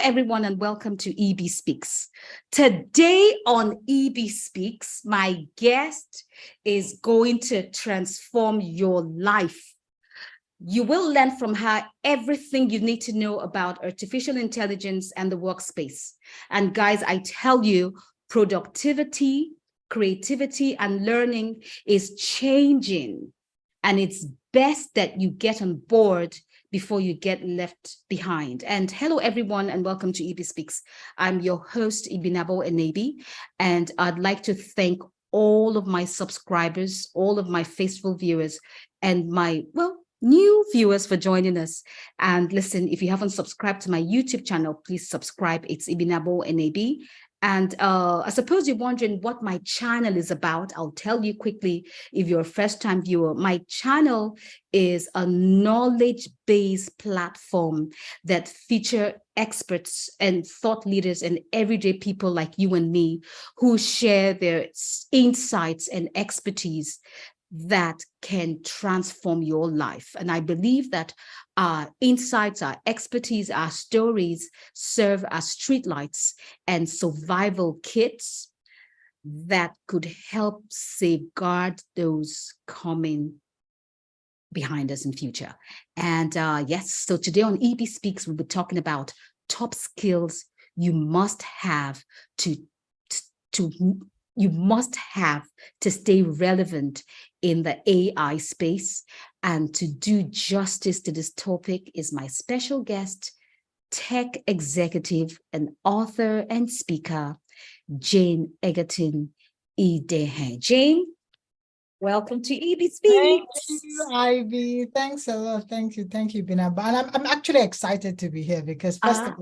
everyone, and welcome to Ibi Speaks. Today on Ibi Speaks, my guest is going to transform your life. You will learn from her everything you need to know about artificial intelligence and the workspace. And guys, I tell you, productivity, creativity, and learning is changing. And it's best that you get on board before you get left behind. And hello, everyone, and welcome to Ibi Speaks. I'm your host, Ibinabo Enebi, and I'd like to thank all of my subscribers, all of my faithful viewers, and my, new viewers for joining us. And listen, if you haven't subscribed to my YouTube channel, please subscribe. It's Ibinabo Enebi. And I suppose you're wondering what my channel is about. I'll tell you quickly if you're a first-time viewer. My channel is a knowledge-based platform that feature experts and thought leaders and everyday people like you and me who share their insights and expertise that can transform your life. And I believe that our insights, our expertise, our stories serve as streetlights and survival kits that could help safeguard those coming behind us in future. And yes, so today on Ibi Speaks, we'll be talking about top skills you must have to stay relevant in the AI space. And to do justice to this topic is my special guest, tech executive and author and speaker, Jane Egerton Idehen. Jane, welcome to Ibi Speaks. Thank you, Ivy. Thanks a lot. Thank you, Ibinabo. And I'm actually excited to be here because first of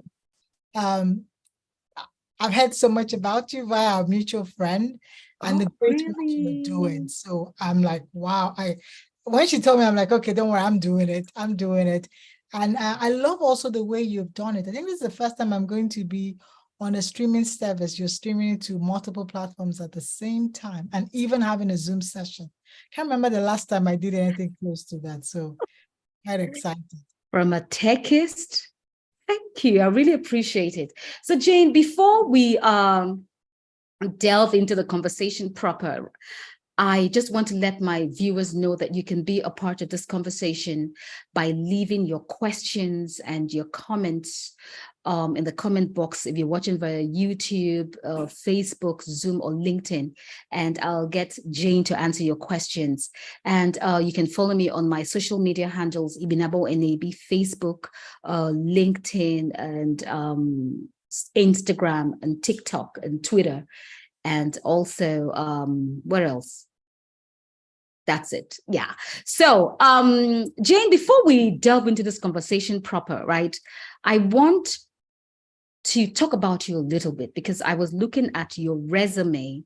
all, I've heard so much about you via our mutual friend and the great work you're doing. So I'm like, wow. When she told me, I'm like, okay, don't worry, I'm doing it. And I love also the way you've done it. I think this is the first time I'm going to be on a streaming service. You're streaming to multiple platforms at the same time and even having a Zoom session. Can't remember the last time I did anything close to that. So quite excited. From a techist. Thank you. I really appreciate it. So Jane, before we delve into the conversation proper, I just want to let my viewers know that you can be a part of this conversation by leaving your questions and your comments in the comment box if you're watching via YouTube, Facebook, Zoom, or LinkedIn, and I'll get Jane to answer your questions. And you can follow me on my social media handles, Ibinabo Enebi, Facebook, LinkedIn, and Instagram, and TikTok, and Twitter. And also, what else? That's it. Yeah. So, Jane, before we delve into this conversation proper, right, I want to talk about you a little bit because I was looking at your resume,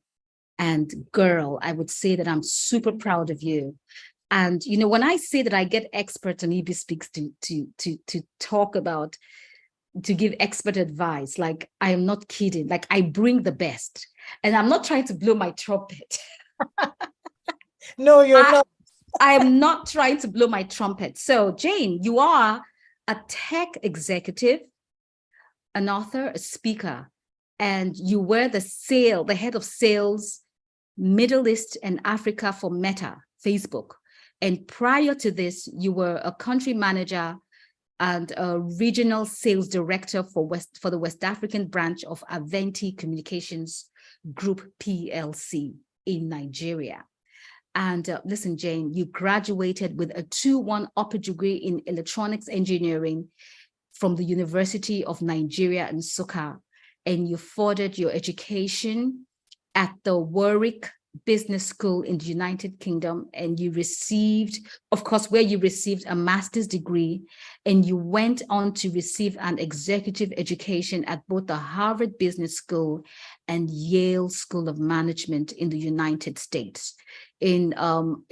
and girl, I would say that I'm super proud of you. And, you know, when I say that I get experts on Ibi Speaks to talk about, to give expert advice, like, I am not kidding. Like, I bring the best, and I'm not trying to blow my trumpet. No, you're not. I am not trying to blow my trumpet. So, Jane, you are a tech executive, an author, a speaker, and you were the head of sales, Middle East and Africa for Meta, Facebook. And prior to this, you were a country manager and a regional sales director for the West African branch of Aventi Communications Group PLC in Nigeria. And listen, Jane, you graduated with a 2-1 upper degree in electronics engineering from the University of Nigeria in Nsukka, and you furthered your education at the Warwick Business School in the United Kingdom, and you received, of course, where you received a master's degree, and you went on to receive an executive education at both the Harvard Business School and Yale School of Management in the United States. In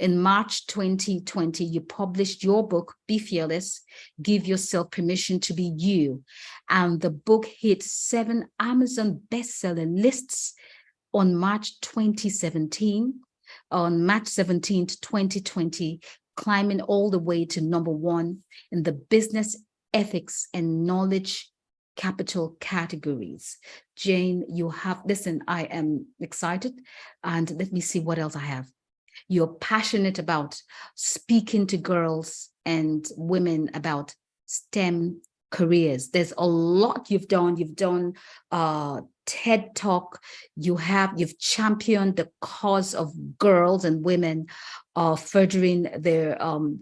March 2020, you published your book, Be Fearless, Give Yourself Permission to Be You. And the book hit 7 Amazon bestseller lists on March 2017, on March 17th, 2020, climbing all the way to #1 in the business ethics and knowledge capital categories. Jane, you have, listen, I am excited, and let me see what else I have. You're passionate about speaking to girls and women about STEM careers. There's a lot you've done. You've done TED Talk. You've championed the cause of girls and women furthering their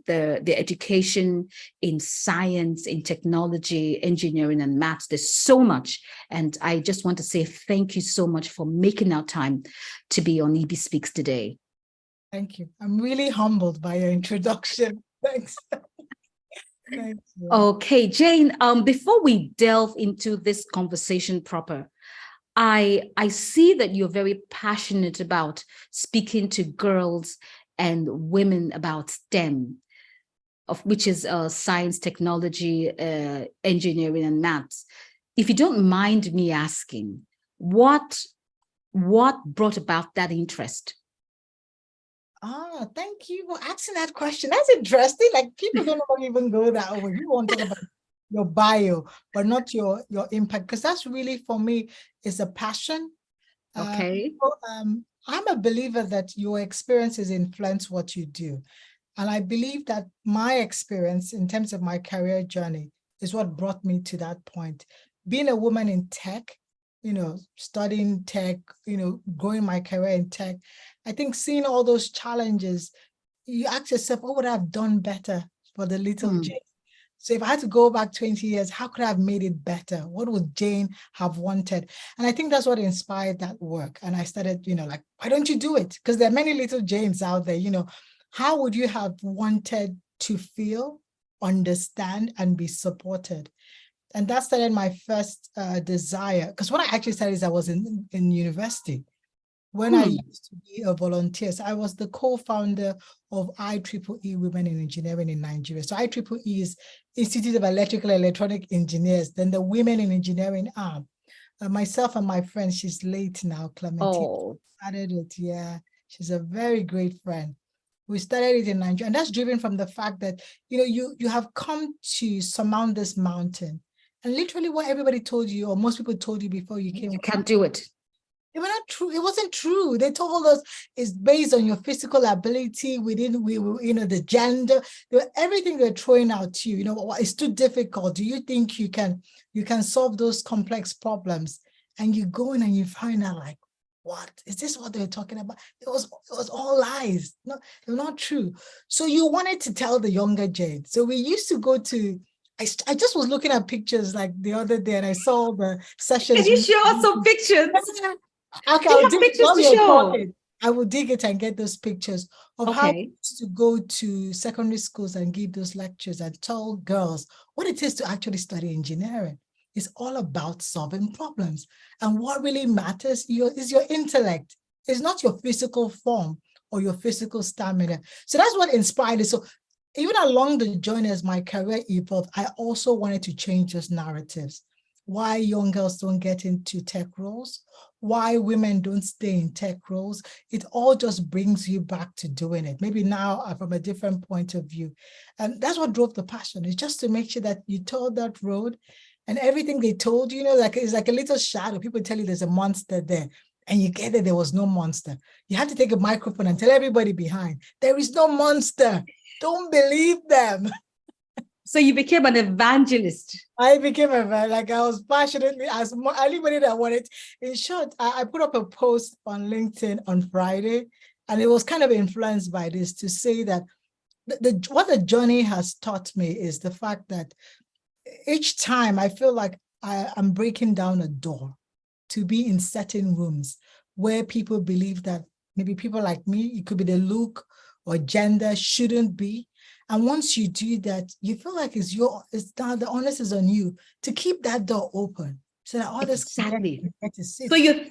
education in science, in technology, engineering, and maths. There's so much. And I just want to say thank you so much for making our time to be on Ibi Speaks today. Thank you. I'm really humbled by your introduction. Thanks. Thank you. Okay, Jane, before we delve into this conversation proper, I see that you're very passionate about speaking to girls and women about STEM, which is science, technology, engineering, and maths. If you don't mind me asking, what brought about that interest? Ah, thank you for asking that question. That's interesting. Like, people don't even go that way. You want to talk about your bio, but not your impact, because that's really, for me, is a passion. Okay. I'm a believer that your experiences influence what you do. And I believe that my experience in terms of my career journey is what brought me to that point. Being a woman in tech, studying tech, growing my career in tech, I think seeing all those challenges, you ask yourself, what would I have done better for the little Jane? So if I had to go back 20 years, how could I have made it better? What would Jane have wanted? And I think that's what inspired that work. And I started, like, why don't you do it? Because there are many little Janes out there, how would you have wanted to feel, understand, and be supported? And that started my first desire. Because what I actually started is I was in university. When I used to be a volunteer, so I was the co-founder of IEEE Women in Engineering in Nigeria. So IEEE is Institute of Electrical and Electronic Engineers, then the Women in Engineering arm. Myself and my friend, she's late now, Clementine, started it. Yeah, she's a very great friend. We started it in Nigeria, and that's driven from the fact that, you have come to surmount this mountain. And literally what everybody told you, or most people told you before you came. You can't do it. It was not true. It wasn't true. They told us it's based on your physical ability. The gender, everything they're throwing out to you. It's too difficult. Do you think you can solve those complex problems? And you go in and you find out, like, what is this? What they're talking about? It was all lies. No, they're not true. So you wanted to tell the younger Jane. So we used to go to. I just was looking at pictures like the other day, and I saw the sessions. Can you show us some pictures? Okay, I will dig it and get those pictures of how we used to go to secondary schools and give those lectures and tell girls what it is to actually study engineering. It's all about solving problems. And what really matters is your intellect. It's not your physical form or your physical stamina. So that's what inspired it. So even along the journey as my career evolved, I also wanted to change those narratives. Why young girls don't get into tech roles, why women don't stay in tech roles. It all just brings you back to doing it. Maybe now from a different point of view. And that's what drove the passion. It's just to make sure that you told that road, and everything they told you, it's like a little shadow. People tell you there's a monster there, and you get it, there was no monster. You have to take a microphone and tell everybody behind, there is no monster. Don't believe them. So you became an evangelist. I became I was passionately as anybody that wanted. In short, I put up a post on LinkedIn on Friday, and it was kind of influenced by this, to say that what the journey has taught me is the fact that each time I feel like I'm breaking down a door to be in certain rooms where people believe that maybe people like me, it could be the look or gender, shouldn't be. And once you do that, you feel like it's now the onus is on you to keep that door open so that others can get to sit. So you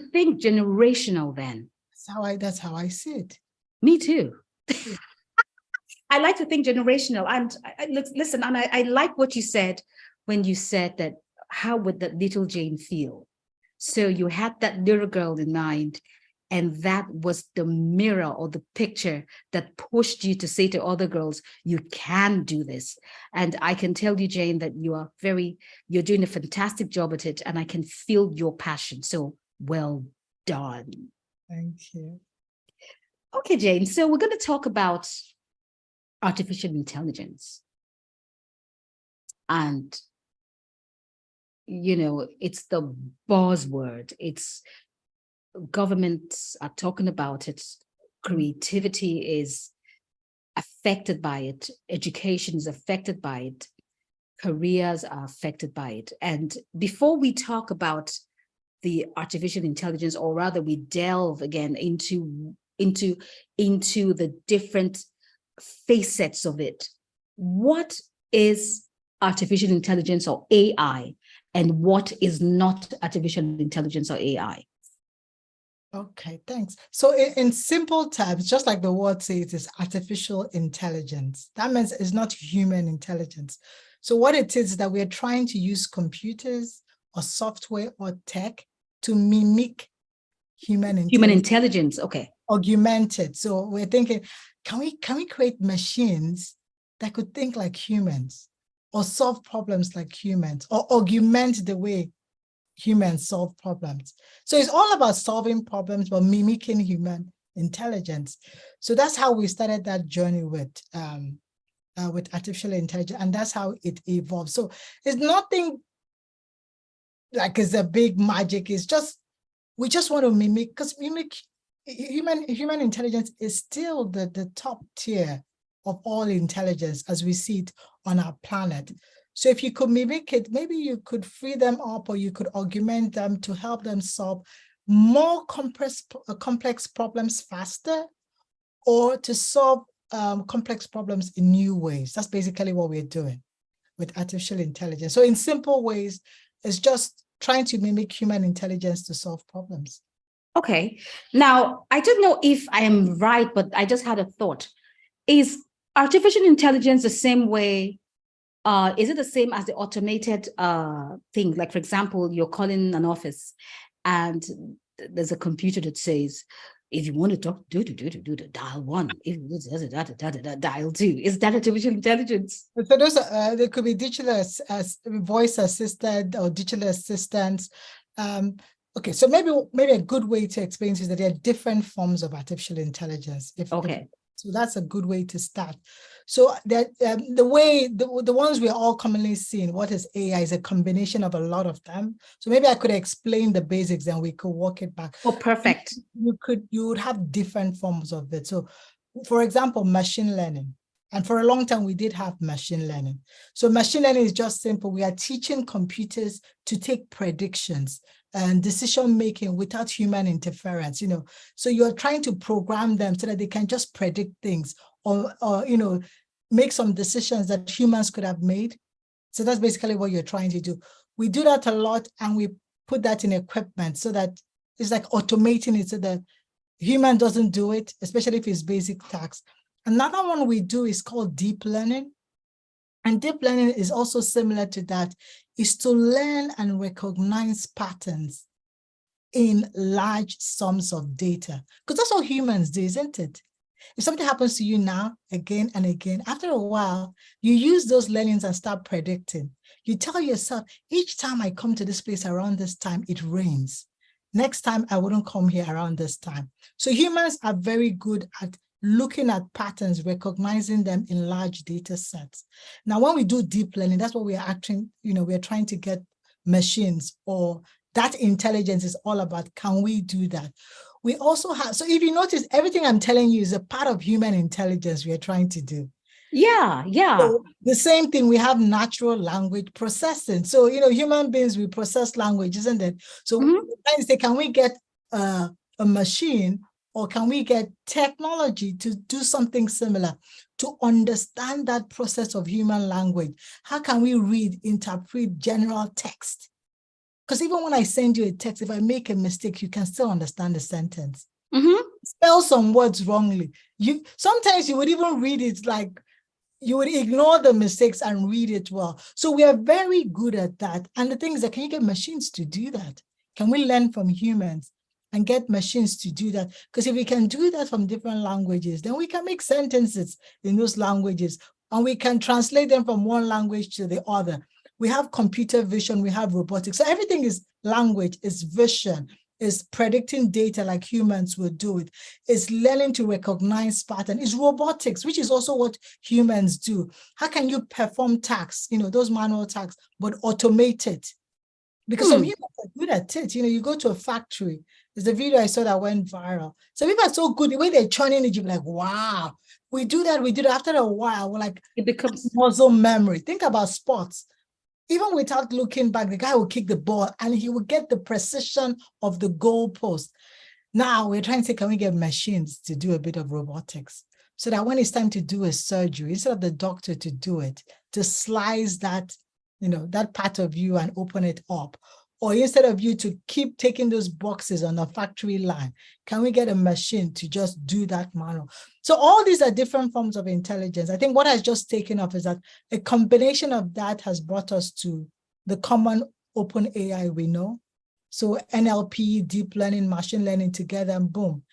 think generational then? That's how I see it. Me too. I like to think generational. And listen, and I like what you said when you said that, how would that little Jane feel? So you had that little girl in mind, And that was the mirror or the picture that pushed you to say to other girls, you can do this. And I can tell you, Jane, that you're doing a fantastic job at it. And I can feel your passion. So well done. Thank you. Okay, Jane. So we're going to talk about artificial intelligence. And, it's the buzzword. Governments are talking about it. Creativity is affected by it. Education is affected by it. Careers are affected by it. And before we talk about the artificial intelligence, or rather we delve again into the different facets of it, what is artificial intelligence or AI, and what is not artificial intelligence or AI? Okay, thanks. So in simple terms, just like the word says, it's artificial intelligence. That means it's not human intelligence. So what it is that we're trying to use computers or software or tech to mimic human intelligence. Human intelligence, okay. Augmented. So we're thinking, can we create machines that could think like humans or solve problems like humans or augment the way humans solve problems? So it's all about solving problems, but mimicking human intelligence. So that's how we started that journey with artificial intelligence, and that's how it evolved. So it's nothing like it's a big magic. It's just, we just want to mimic, because human intelligence is still the top tier of all intelligence as we see it on our planet. So if you could mimic it, maybe you could free them up, or you could augment them to help them solve more complex problems faster, or to solve complex problems in new ways. That's basically what we're doing with artificial intelligence. So in simple ways, it's just trying to mimic human intelligence to solve problems. Okay. Now, I don't know if I am right, but I just had a thought. Is artificial intelligence the same way? Is it the same as the automated thing? Like, for example, you're calling an office and there's a computer that says, if you want to talk, dial 1. If dial 2. Is that artificial intelligence? So those there could be digital voice assistant or digital assistants. Okay, so maybe a good way to explain is that there are different forms of artificial intelligence. So that's a good way to start. So that the ones we're all commonly seeing, what is AI, is a combination of a lot of them. So maybe I could explain the basics and we could walk it back. Oh, perfect. You would have different forms of it. So for example, machine learning. And for a long time, we did have machine learning. So machine learning is just simple. We are teaching computers to take predictions and decision-making without human interference, So you're trying to program them so that they can just predict things or make some decisions that humans could have made. So that's basically what you're trying to do. We do that a lot, and we put that in equipment so that it's like automating it so that human doesn't do it, especially if it's basic tasks. Another one we do is called deep learning. And deep learning is also similar to that, is to learn and recognize patterns in large sums of data. Because that's what humans do, isn't it? If something happens to you now, again and again, after a while, you use those learnings and start predicting. You tell yourself, each time I come to this place around this time, it rains. Next time, I wouldn't come here around this time. So humans are very good at looking at patterns, recognizing them in large data sets. Now, when we do deep learning, that's what we are actually, we're trying to get machines, or that intelligence is all about, can we do that? We also have, so if you notice, everything I'm telling you is a part of human intelligence we are trying to do. Yeah. So the same thing, we have natural language processing. So, human beings, we process language, isn't it? So we're trying to say, can we get a machine, or can we get technology to do something similar, to understand that process of human language? How can we read, interpret general text? Because even when I send you a text, if I make a mistake, you can still understand the sentence. Spell some words wrongly. Sometimes you would even read it like, you would ignore the mistakes and read it well. So we are very good at that. And the thing is that, can you get machines to do that? Can we learn from humans? and get machines to do that. Because if we can do that from different languages, then we can make sentences in those languages, and we can translate them from one language to the other. We have computer vision, we have robotics. So everything is language, is vision, is predicting data like humans would do it, is learning to recognize pattern, is robotics, which is also what humans do. How can you perform tasks, those manual tasks, but automate it? Because some humans are good at it. You go to a factory. There's a video I saw that went viral. So people are so good, the way they're churning it, you're like, wow, we do that. After a while, we're like, it becomes muscle memory. Think about sports. Even without looking back, the guy will kick the ball and he will get the precision of the goalpost. Now we're trying to say, can we get machines to do a bit of robotics so that when it's time to do a surgery, instead of the doctor to do it, to slice that, that part of you and open it up, or instead of you to keep taking those boxes on a factory line, can we get a machine to just do that manual? So all these are different forms of intelligence. I think what has just taken off is that a combination of that has brought us to the common open AI we know. So NLP, deep learning, machine learning together, and boom.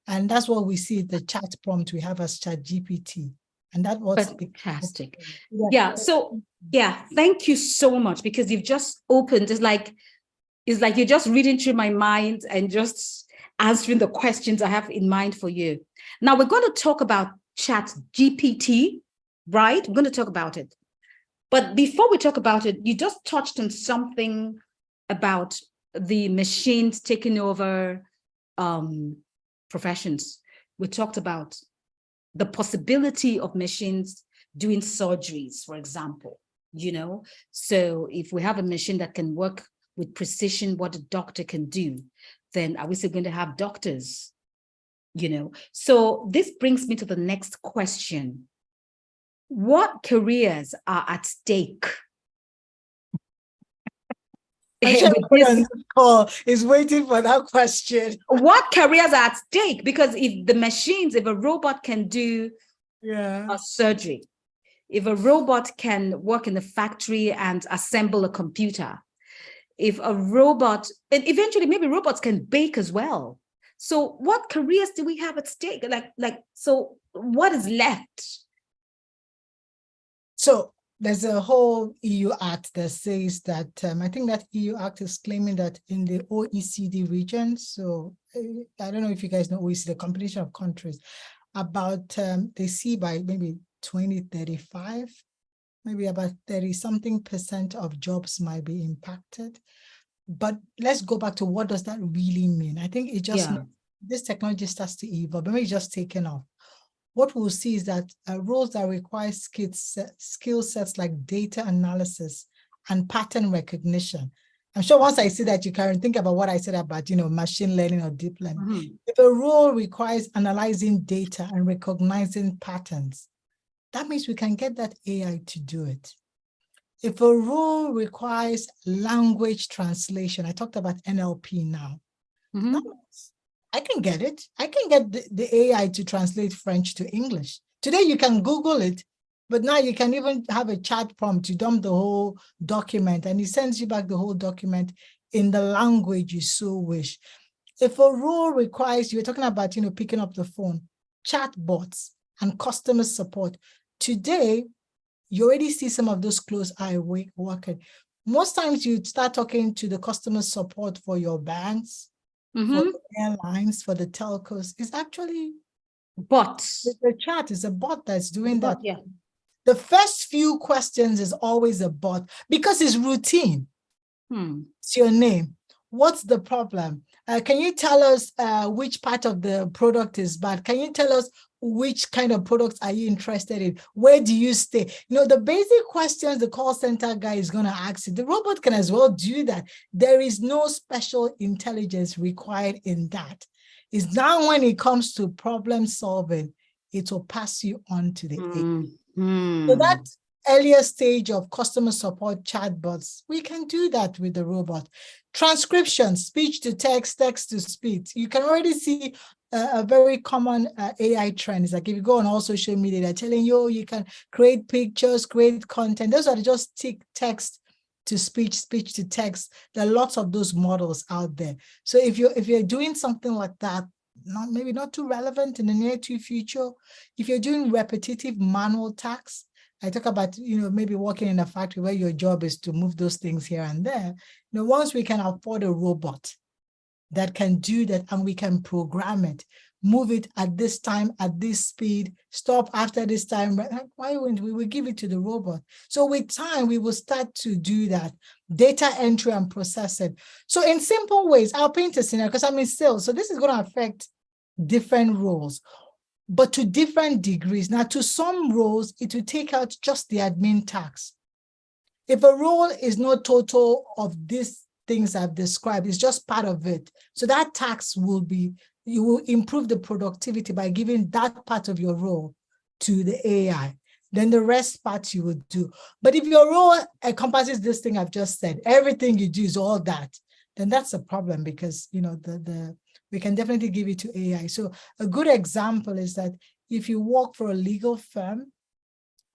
And that's what we see, the chat prompt we have as ChatGPT. And that was fantastic. Yeah. So yeah, thank you so much, because you've just opened, it's like you're just reading through my mind and just answering the questions I have in mind for you. Now we're going to talk about ChatGPT, right? We're going to talk about it. But before we talk about it, you just touched on something about the machines taking over professions. We talked about the possibility of machines doing surgeries, for example, So if we have a machine that can work with precision what a doctor can do, then are we still going to have doctors? So this brings me to the next question. What careers are at stake? Call is waiting for that question. What careers are at stake? Because if a robot can do a surgery, if a robot can work in a factory and assemble a computer, if a robot, and eventually maybe robots can bake as well. So what careers do we have at stake? So what is left? So there's a whole EU Act that says that, I think that EU Act is claiming that in the OECD region, so I don't know if you guys know OECD, the combination of countries, about, they see by maybe 2035, maybe about 30-something% of jobs might be impacted. But let's go back to what does that really mean? I think it just, this technology starts to evolve, maybe it's just taken off. What we'll see is that roles that require skill sets like data analysis and pattern recognition. I'm sure once I see that, you can think about what I said about, machine learning or deep learning. If a role requires analyzing data and recognizing patterns, that means we can get that AI to do it. If a role requires language translation, I talked about NLP now. That means I can get it. I can get the AI to translate French to English. Today you can Google it, but now you can even have a chat prompt to dump the whole document, and it sends you back the whole document in the language you so wish. If a role requires, you're talking about, picking up the phone, chatbots and customer support. Today, you already see some of those close eye working. Most times you start talking to the customer support for your banks, for the airlines, for the telcos. It's actually bots. The chat is a bot that's doing that. Yeah. The first few questions is always a bot because it's routine. It's your name. What's the problem? Can you tell us which part of the product is bad? Can you tell us which kind of products are you interested in? Where do you stay? The basic questions the call center guy is going to ask you. The robot can as well do that. There is no special intelligence required in that. It's now when it comes to problem solving, it will pass you on to the AI. So that earlier stage of customer support chatbots, we can do that with the robot. Transcription, speech to text, text to speech. You can already see a very common AI trend. Is like if you go on all social media, they're telling you you can create pictures, create content. Those are just text to speech, speech to text. There are lots of those models out there. So if you're doing something like that, maybe not too relevant in the near to future, if you're doing repetitive manual tasks, I talk about, maybe working in a factory where your job is to move those things here and there. Once we can afford a robot that can do that and we can program it, move it at this time, at this speed, stop after this time, why wouldn't we? We give it to the robot. So with time, we will start to do that, data entry and process it. So in simple ways, I'll paint a scenario because I'm in sales. So this is going to affect different roles, but to different degrees. Now, to some roles, it will take out just the admin tasks. If a role is not total of these things I've described, it's just part of it. So that task will be, you will improve the productivity by giving that part of your role to the AI. Then the rest part you would do. But if your role encompasses this thing I've just said, everything you do is all that, then that's a problem because, we can definitely give it to AI. So a good example is that if you work for a legal firm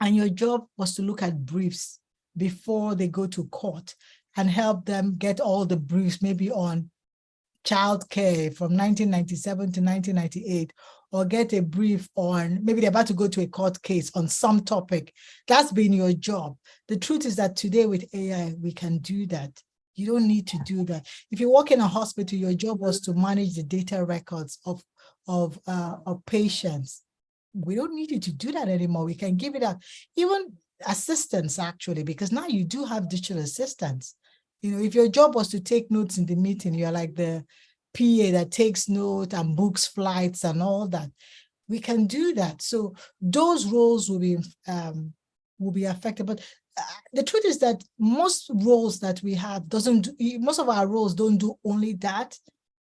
and your job was to look at briefs before they go to court and help them get all the briefs, maybe on childcare from 1997 to 1998, or get a brief on, maybe they're about to go to a court case on some topic. That's been your job. The truth is that today with AI, we can do that. You don't need to do that. If you work in a hospital, your job was to manage the data records of patients. We don't need you to do that anymore. We can give it out. Even assistants, actually, because now you do have digital assistants. If your job was to take notes in the meeting, you're like the PA that takes notes and books flights and all that. We can do that. So those roles will be affected. But the truth is that most roles that we have most of our roles don't do only that.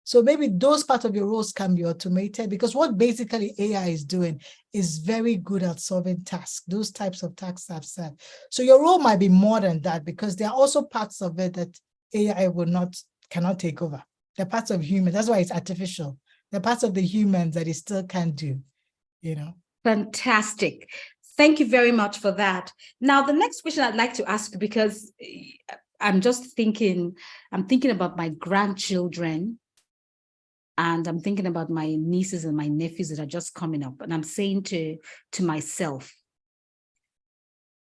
So maybe those parts of your roles can be automated, because what basically AI is doing is very good at solving tasks, those types of tasks I've said. So your role might be more than that, because there are also parts of it that AI cannot take over. They're parts of humans. That's why it's artificial. They're parts of the humans that it still can do, Fantastic. Thank you very much for that. Now, the next question I'd like to ask, because I'm thinking about my grandchildren, and I'm thinking about my nieces and my nephews that are just coming up. And I'm saying to myself,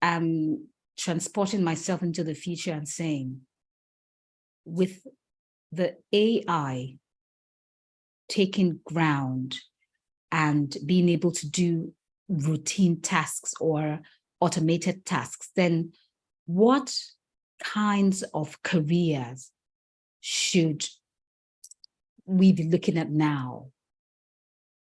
I'm transporting myself into the future and saying, with the AI taking ground and being able to do routine tasks or automated tasks, then what kinds of careers should we be looking at now?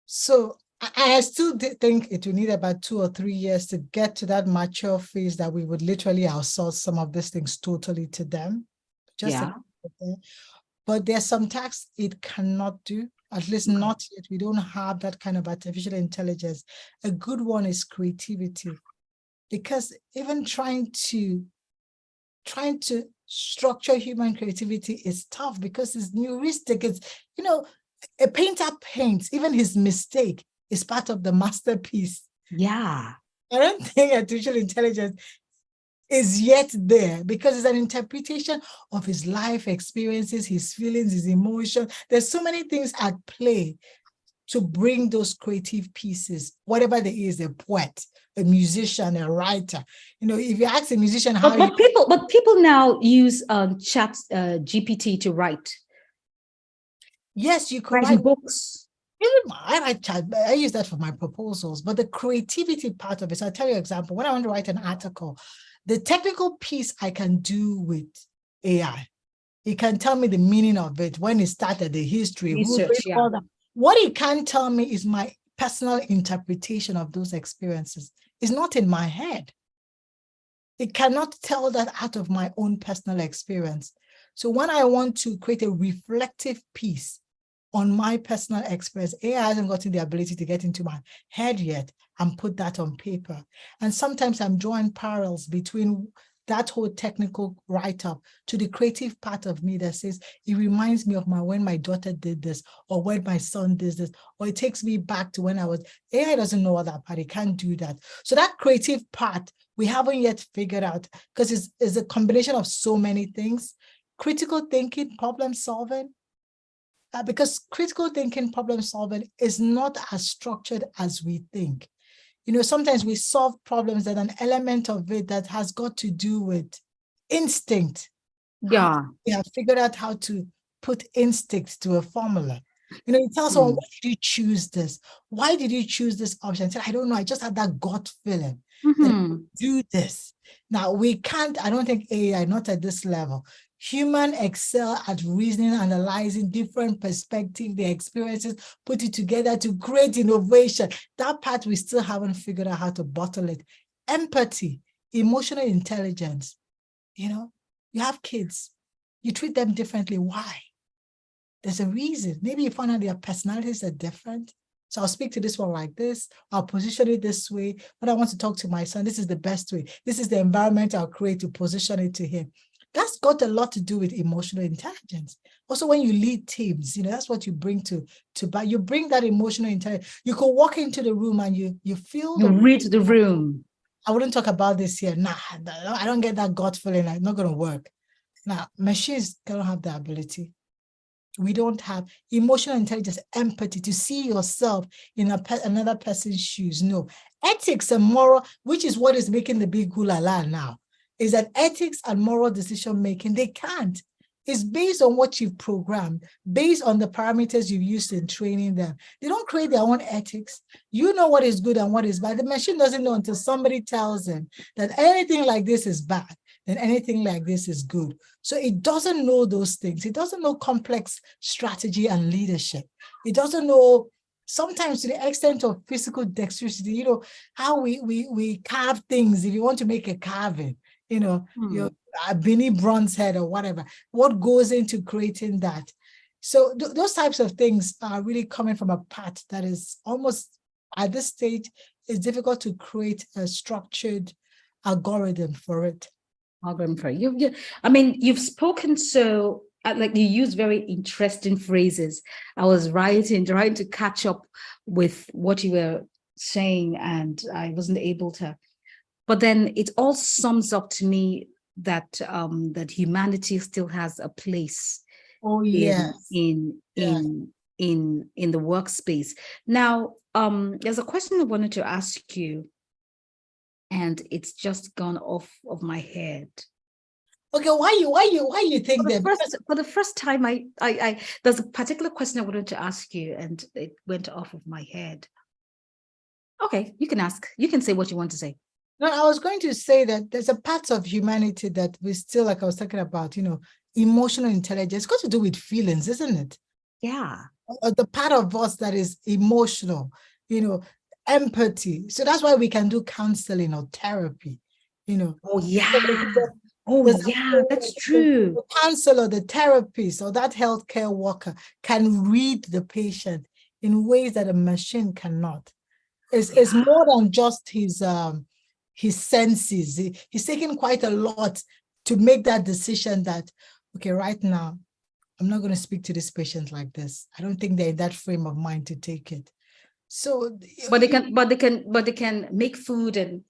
So I still think it will need about 2 or 3 years to get to that mature phase that we would literally outsource some of these things totally to them. But there's some tasks it cannot do, at least not yet. We don't have that kind of artificial intelligence. A good one is creativity, because even trying to structure human creativity is tough, because it's heuristic. It's, a painter paints, even his mistake is part of the masterpiece. Yeah. I don't think artificial intelligence is yet there, because it's an interpretation of his life experiences, his feelings, his emotion. There's so many things at play to bring those creative pieces, whatever there is, a poet, a musician, a writer. If you ask a musician how but people now use chat GPT to write. Yes, you could write books. I write chat, I use that for my proposals, but the creativity part of it. So I'll tell you an example. When I want to write an article, the technical piece I can do with AI. It can tell me the meaning of it, when it started, the history, research, all that. What it can tell me is my personal interpretation of those experiences. It's not in my head. It cannot tell that out of my own personal experience. So when I want to create a reflective piece on my personal experience, AI hasn't gotten the ability to get into my head yet and put that on paper. And sometimes I'm drawing parallels between that whole technical write-up to the creative part of me that says, it reminds me of when my daughter did this, or when my son did this, or it takes me back to when I was, AI doesn't know all that part, it can't do that. So that creative part, we haven't yet figured out, because it's a combination of so many things. Critical thinking, problem solving, because critical thinking, problem solving is not as structured as we think. Sometimes we solve problems that an element of it that has got to do with instinct. Yeah. We have figured out how to put instinct to a formula. You tell someone, why did you choose this? Why did you choose this option? I said, I don't know. I just had that gut feeling that do this. Now, we can't, I don't think AI, not at this level. Human excel at reasoning, analyzing different perspectives, their experiences, put it together to create innovation. That part we still haven't figured out how to bottle it. Empathy, emotional intelligence. You have kids, you treat them differently. Why? There's a reason. Maybe you find out their personalities are different. So I'll speak to this one like this. I'll position it this way. When I want to talk to my son, this is the best way. This is the environment I'll create to position it to him. That's got a lot to do with emotional intelligence. Also, when you lead teams, that's what you bring to you bring that emotional intelligence. You could walk into the room and you feel you read the room. I wouldn't talk about this here. Nah, I don't get that gut feeling. It's not going to work. Now, machines don't have the ability. We don't have emotional intelligence, empathy to see yourself in another person's shoes. No. Ethics and moral, which is what is making the big hula-la now, is that ethics and moral decision-making, they can't. It's based on what you've programmed, based on the parameters you've used in training them. They don't create their own ethics. You know what is good and what is bad. The machine doesn't know until somebody tells them that anything like this is bad, then anything like this is good. So it doesn't know those things. It doesn't know complex strategy and leadership. It doesn't know, sometimes to the extent of physical dexterity, how we carve things. If you want to make a carving, your Bini bronze head or whatever, what goes into creating that? So those types of things are really coming from a part that is almost, at this stage, it's difficult to create a structured algorithm for it. Algorithm for you. I mean, you've spoken so, like, you use very interesting phrases. I was trying to catch up with what you were saying, and I wasn't able to. But then it all sums up to me that that humanity still has a place. Oh yes. In the workspace. Now, there's a question I wanted to ask you, and it's just gone off of my head. Okay, why you think that? For the first time, I there's a particular question I wanted to ask you, and it went off of my head. Okay, you can ask. You can say what you want to say. No, I was going to say that there's a part of humanity that we still, like I was talking about, emotional intelligence. It's got to do with feelings, isn't it? Yeah. The part of us that is emotional, empathy. So that's why we can do counseling or therapy, Oh, yeah. Oh, yeah, that's true. The counselor, the therapist, or that healthcare worker can read the patient in ways that a machine cannot. It's more than just his senses. He's taking quite a lot to make that decision that, okay, right now, I'm not going to speak to this patient like this. I don't think they're in that frame of mind to take it. So, but they can make food, and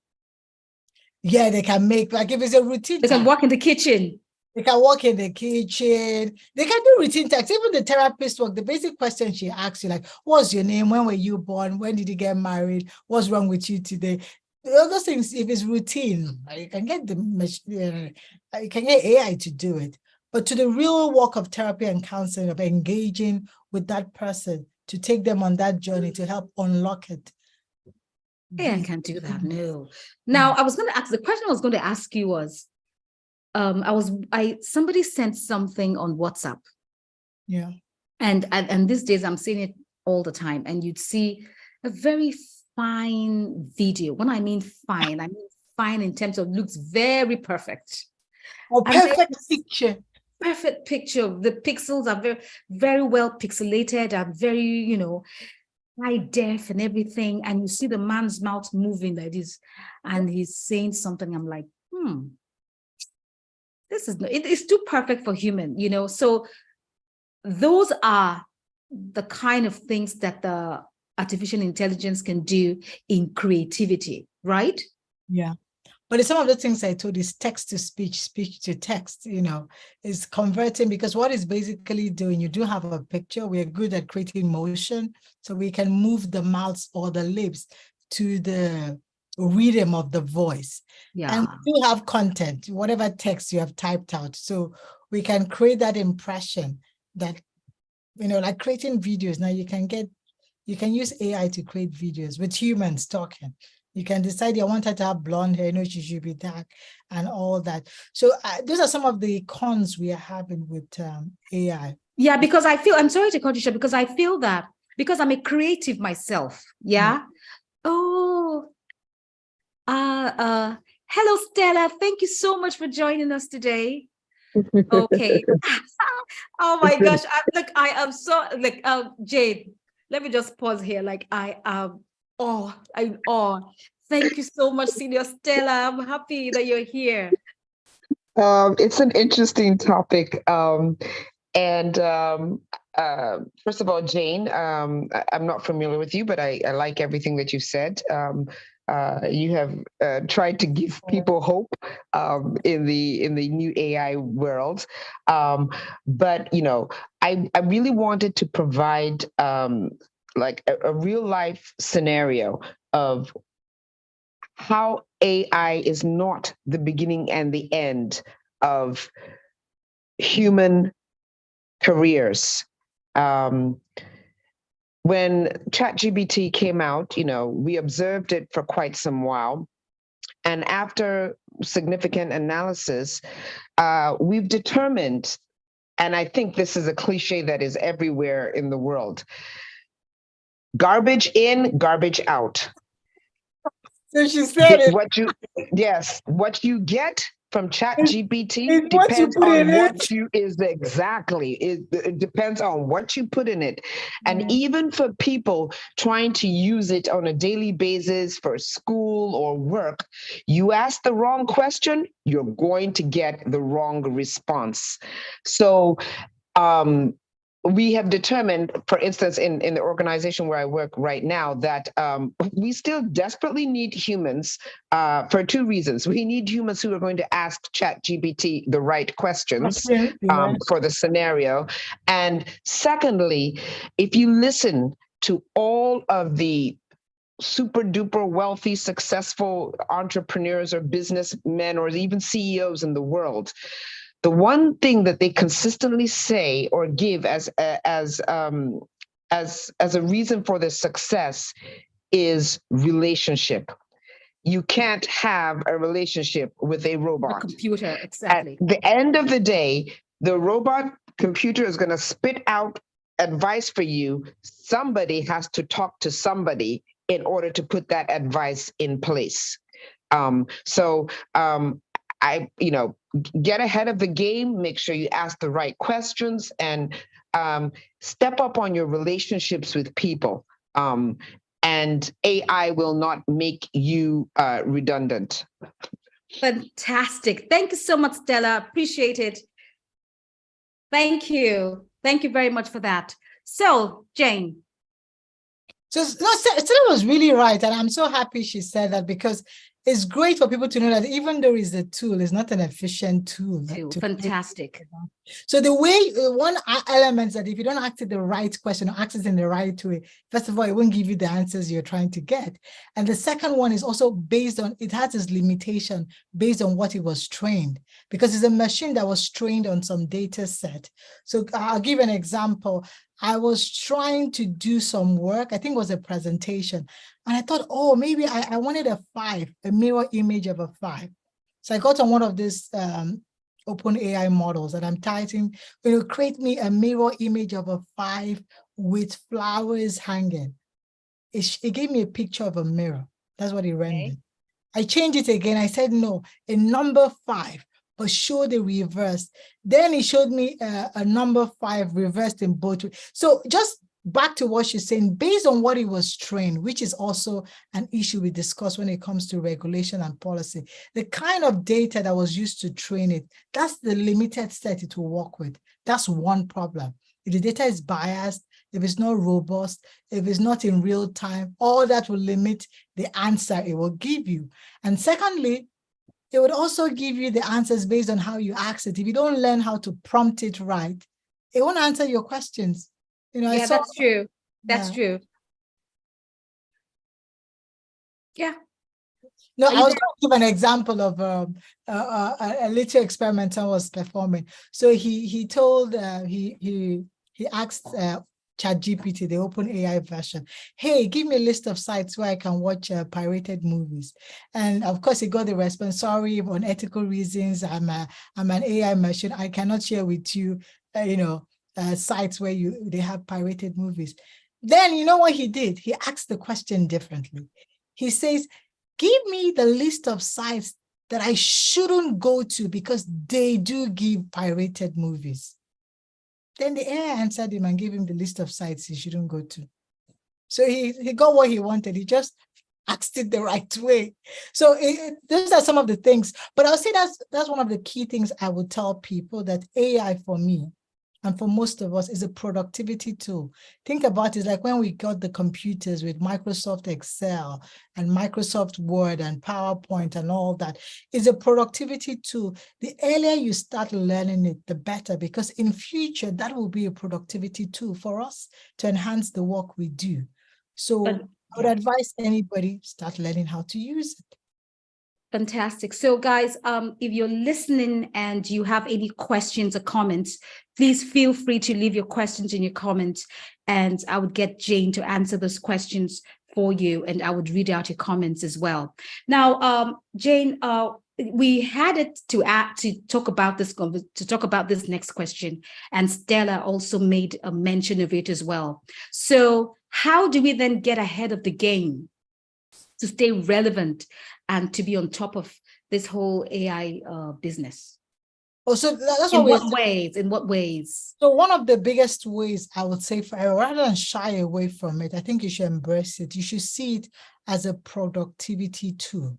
yeah, they can make, like, if it's a routine, they can walk in the kitchen. They can walk in the kitchen. They can do routine tasks. Even the therapist work, the basic question she asks you, like, what's your name? When were you born? When did you get married? What's wrong with you today? Those things, if it's routine, you can get you can get AI to do it. But to the real work of therapy and counseling, of engaging with that person to take them on that journey to help unlock it. Yeah, I can't do that. No. Now, I was going to ask, the question I was going to ask you was, somebody sent something on WhatsApp. Yeah. And these days I'm seeing it all the time. And you'd see a very fine video. When I mean fine in terms of looks very perfect. Oh, perfect picture. Perfect picture. The pixels are very, very well pixelated and very, high def and everything. And you see the man's mouth moving like this, and he's saying something. I'm like, it is too perfect for human, So those are the kind of things that the artificial intelligence can do in creativity, right? Yeah. But some of the things I told is text to speech, speech to text, is converting, because what it's basically doing, you do have a picture. We're good at creating motion, so we can move the mouths or the lips to the rhythm of the voice. Yeah. And we do have content, whatever text you have typed out. So we can create that impression that, like creating videos. Now you can use AI to create videos with humans talking. You can decide you want her to have blonde hair, she should be dark, and all that. So those are some of the cons we are having with AI. Yeah, because I'm sorry to cut you short, because I feel that because I'm a creative myself. Yeah. Oh, hello, Stella. Thank you so much for joining us today. Okay. Oh my gosh. I am so Jade, let me just pause here. I am thank you so much, Senior Stella. I'm happy that you're here. It's an interesting topic. And first of all, Jane, I'm not familiar with you, but I like everything that you've said. You have tried to give people hope in the new AI world. But I really wanted to provide like a real life scenario of how AI is not the beginning and the end of human careers. When ChatGPT came out, we observed it for quite some while. And after significant analysis, we've determined, and I think this is a cliche that is everywhere in the world, garbage in, garbage out. So she said it. What you get from ChatGPT depends on what you it depends on what you put in it. And even for people trying to use it on a daily basis for school or work, you ask the wrong question, you're going to get the wrong response. So we have determined, for instance, in the organization where I work right now, that we still desperately need humans for two reasons. We need humans who are going to ask ChatGPT the right questions for the scenario. And secondly, if you listen to all of the super duper wealthy, successful entrepreneurs or businessmen or even CEOs in the world, the one thing that they consistently say or give as a reason for their success is relationship. You can't have a relationship with a robot. A computer, exactly. At the end of the day, the robot computer is going to spit out advice for you. Somebody has to talk to somebody in order to put that advice in place. Get ahead of the game, make sure you ask the right questions, and step up on your relationships with people. And AI will not make you redundant. Fantastic. Thank you so much, Stella. Appreciate it. Thank you. Thank you very much for that. So, Jane. So Stella was really right. And I'm so happy she said that, because it's great for people to know that even though it's a tool, it's not an efficient tool. Fantastic. So the way, one element that if you don't ask it the right question or ask it in the right way, first of all, it won't give you the answers you're trying to get. And the second one is also based on, it has its limitation based on what it was trained, because it's a machine that was trained on some data set. So I'll give an example. I was trying to do some work, I think it was a presentation. And I thought, oh, maybe I wanted a mirror image of a 5. So I got on one of these open AI models and I'm typing, create me a mirror image of a 5 with flowers hanging. It gave me a picture of a mirror. That's what it rendered. I changed it again. I said, no, a number 5, but show the reverse. Then it showed me a number 5 reversed in both ways. So just back to what she's saying, based on what it was trained, which is also an issue we discuss when it comes to regulation and policy, the kind of data that was used to train it, that's the limited set it will work with. That's one problem. If the data is biased, if it's not robust, if it's not in real time, all that will limit the answer it will give you. And secondly, it would also give you the answers based on how you ask it. If you don't learn how to prompt it right, it won't answer your questions. Yeah, that's true. That's true. Yeah. No, I was going to give an example of a little experiment I was performing. So he told he asked ChatGPT, the open AI version, hey, give me a list of sites where I can watch pirated movies. And of course, he got the response, sorry, for unethical reasons, I'm an AI machine, I cannot share with you, sites where they have pirated movies. Then you know what he did? He asked the question differently. He says, give me the list of sites that I shouldn't go to because they do give pirated movies. Then the AI answered him and gave him the list of sites he shouldn't go to. So he got what he wanted. He just asked it the right way. So those are some of the things. But I'll say that's one of the key things I would tell people, that AI for me and for most of us is a productivity tool. Think about it like when we got the computers with Microsoft Excel and Microsoft Word and PowerPoint and all that. It's a productivity tool. The earlier you start learning it, the better, because in future, that will be a productivity tool for us to enhance the work we do. So I would advise anybody start learning how to use it. Fantastic. So guys, if you're listening and you have any questions or comments, please feel free to leave your questions in your comments, and I would get Jane to answer those questions for you, and I would read out your comments as well. Now, Jane, we had it to talk about this next question, and Stella also made a mention of it as well. So how do we then get ahead of the game to stay relevant and to be on top of this whole AI business? Oh, so that's in what ways? In what ways? So one of the biggest ways I would say, for rather than shy away from it, I think you should embrace it. You should see it as a productivity tool.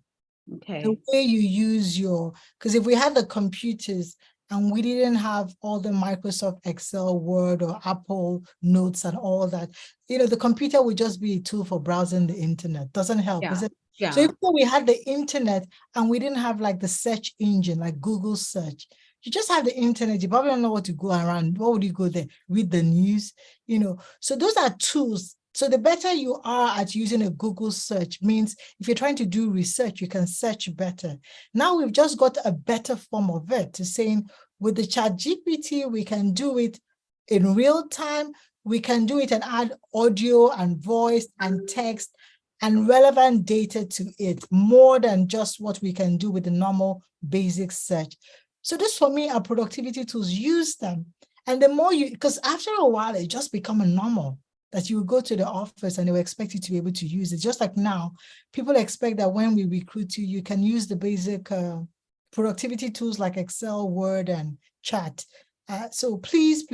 Okay. The way you use because if we had the computers and we didn't have all the Microsoft Excel, Word, or Apple Notes and all that, the computer would just be a tool for browsing the internet. Doesn't help, is it? Yeah. So if we had the internet and we didn't have like the search engine, like Google search, you just have the internet, you probably don't know what to go around. What would you go there? Read the news, So those are tools. So the better you are at using a Google search means if you're trying to do research, you can search better. Now we've just got a better form of it, to saying with the ChatGPT, we can do it in real time. We can do it and add audio and voice and text and relevant data to it, more than just what we can do with the normal basic search. So this for me are productivity tools. Use them. And the more because after a while, it just becomes a normal that you go to the office and they will expect you to be able to use it. Just like now, people expect that when we recruit you, you can use the basic productivity tools like Excel, Word, and chat. So please,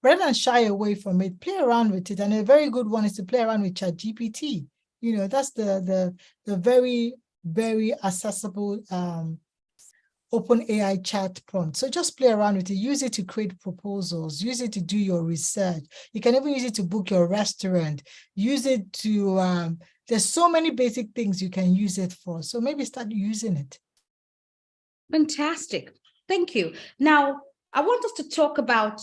rather than shy away from it, play around with it. And a very good one is to play around with ChatGPT. That's the very, very accessible open AI chat prompt. So just play around with it. Use it to create proposals. Use it to do your research. You can even use it to book your restaurant. Use it to, there's so many basic things you can use it for. So maybe start using it. Fantastic. Thank you. Now, I want us to talk about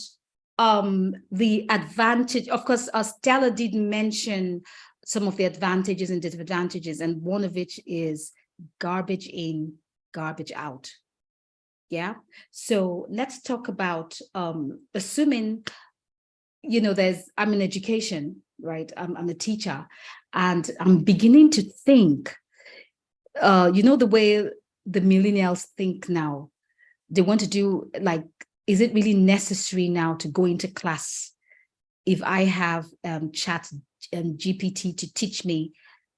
the advantage. Of course, Stella did mention some of the advantages and disadvantages, and one of which is garbage in, garbage out. Yeah. So let's talk about assuming, I'm in education, right? I'm a teacher, and I'm beginning to think, the way the millennials think now. They want to do is it really necessary now to go into class if I have chat and GPT to teach me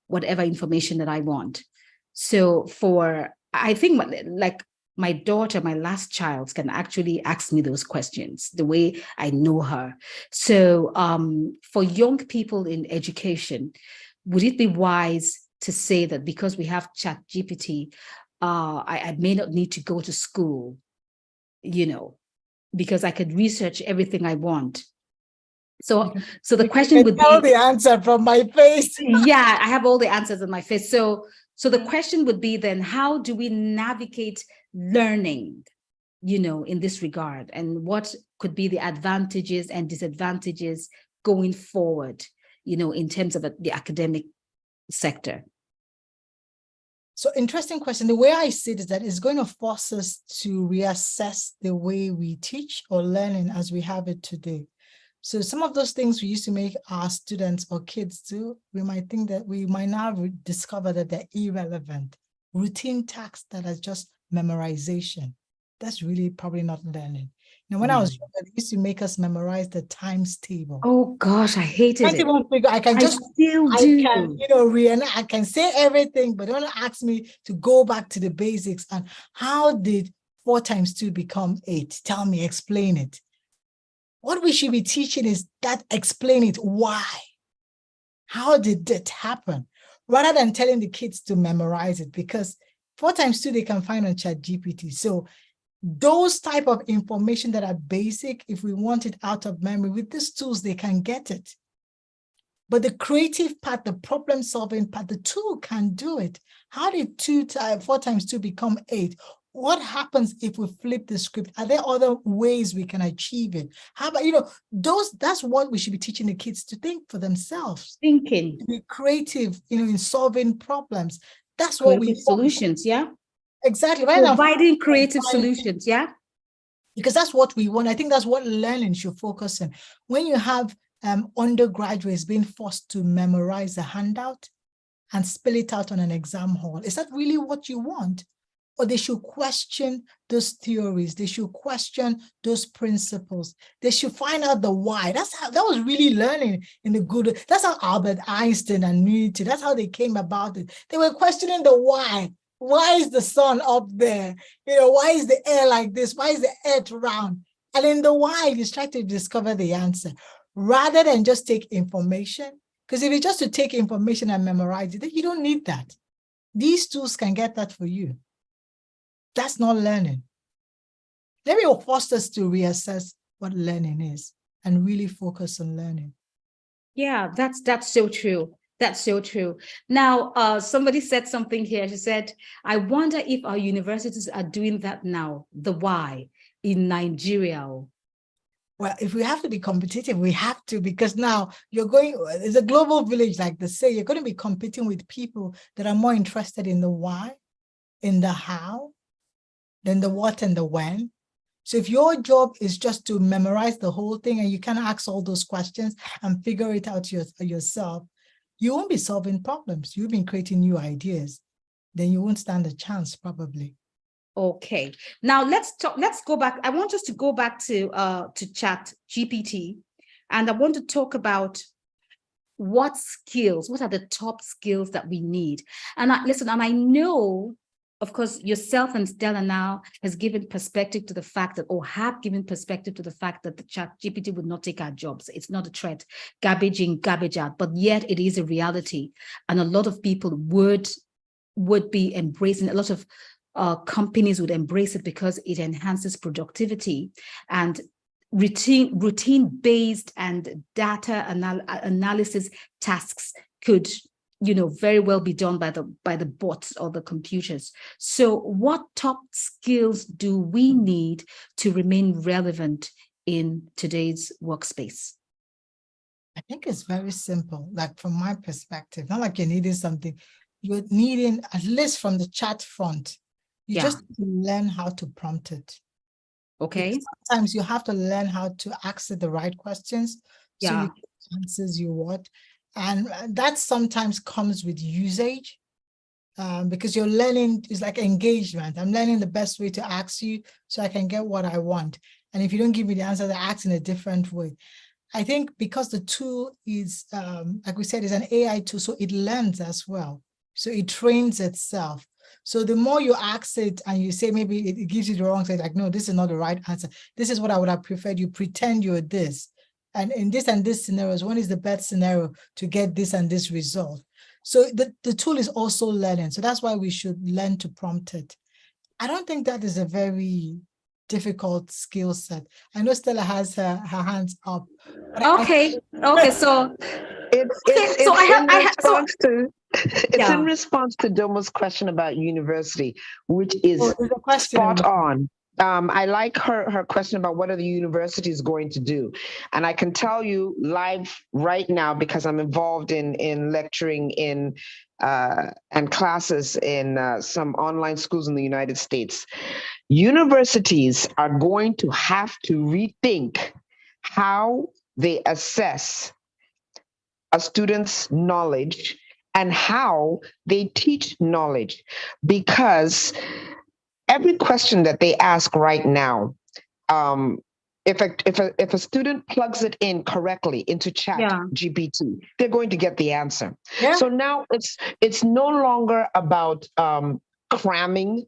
whatever information that I want? So I think my daughter, my last child, can actually ask me those questions the way I know her. So for young people in education, would it be wise to say that because we have ChatGPT, I may not need to go to school, because I could research everything I want? So the question would be, tell the answer from my face. Yeah, I have all the answers in my face. So the question would be then, how do we navigate learning, in this regard, and what could be the advantages and disadvantages going forward, in terms of the academic sector? So interesting question. The way I see it is that it's going to force us to reassess the way we teach or learning as we have it today. So some of those things we used to make our students or kids do, we might think that we might now discover that they're irrelevant. Routine tasks that are just memorization. That's really probably not learning. Now, when I was younger, they used to make us memorize the times table. Oh gosh, I hated it. I can I can say everything, but don't ask me to go back to the basics. And how did 4 times 2 become 8? Tell me, explain it. What we should be teaching is that explain it. Why? How did it happen? Rather than telling the kids to memorize it, because 4 times 2 they can find on ChatGPT. So those type of information that are basic, if we want it out of memory, with these tools, they can get it. But the creative part, the problem solving part, the tool can do it. How did 4 times 2 become 8? What happens if we flip the script? Are there other ways we can achieve it? How about, that's what we should be teaching the kids, to think for themselves. Thinking. To be creative, in solving problems. That's creative what we solutions, yeah? Exactly. Right. Providing creative solutions, yeah? Because that's what we want. I think that's what learning should focus on. When you have undergraduates being forced to memorize a handout and spill it out on an exam hall, is that really what you want? Or they should question those theories. They should question those principles. They should find out the why. That was really learning in the good. That's how Albert Einstein and Newton, that's how they came about it. They were questioning the why. Why is the sun up there? Why is the air like this? Why is the earth round? And in the why, you try to discover the answer rather than just take information. Because if it's just to take information and memorize it, then you don't need that. These tools can get that for you. That's not learning. Maybe it will force us to reassess what learning is and really focus on learning. Yeah, that's so true. That's so true. Now, somebody said something here. She said, I wonder if our universities are doing that now, the why, in Nigeria. Well, if we have to be competitive, we have to, because now it's a global village, like they say, you're going to be competing with people that are more interested in the why, in the how, than the what and the when. So if your job is just to memorize the whole thing and you can ask all those questions and figure it out yourself, you won't be solving problems. You've been creating new ideas. Then you won't stand a chance, probably. Okay. Now let's go back. I want us to go back to ChatGPT, and I want to talk about what are the top skills that we need. And I know, of course, yourself and Stella now have given perspective to the fact that the ChatGPT would not take our jobs. It's not a threat, garbage in, garbage out, but yet it is a reality. And a lot of people would be embracing, a lot of companies would embrace it because it enhances productivity, and routine-based and data analysis tasks could very well be done by the bots or the computers. So what top skills do we need to remain relevant in today's workspace? I think it's very simple. Like from my perspective, not like you're needing something, you're needing, at least from the chat front, you just need to learn how to prompt it. Okay. Because sometimes you have to learn how to ask it the right questions so you get answers you want. And that sometimes comes with usage, because you're learning is like engagement. I'm learning the best way to ask you so I can get what I want. And if you don't give me the answer, I ask in a different way. I think because the tool is, like we said, is an AI tool, so it learns as well. So it trains itself. So the more you ask it and you say, maybe it gives you the wrong answer, like, no, this is not the right answer. This is what I would have preferred. You pretend you're this. And in this and this scenarios, one is the best scenario to get this and this result. So the tool is also learning. So that's why we should learn to prompt it. I don't think that is a very difficult skill set. I know Stella has her hands up. Okay. So it's in response to Domo's question about university, which is spot on. I like her question about what are the universities going to do. And I can tell you live right now, because I'm involved in lecturing in and classes in some online schools in the United States. Universities are going to have to rethink how they assess a student's knowledge and how they teach knowledge, because every question that they ask right now, if a student plugs it in correctly into ChatGPT, they're going to get the answer. Yeah. So now it's no longer about cramming.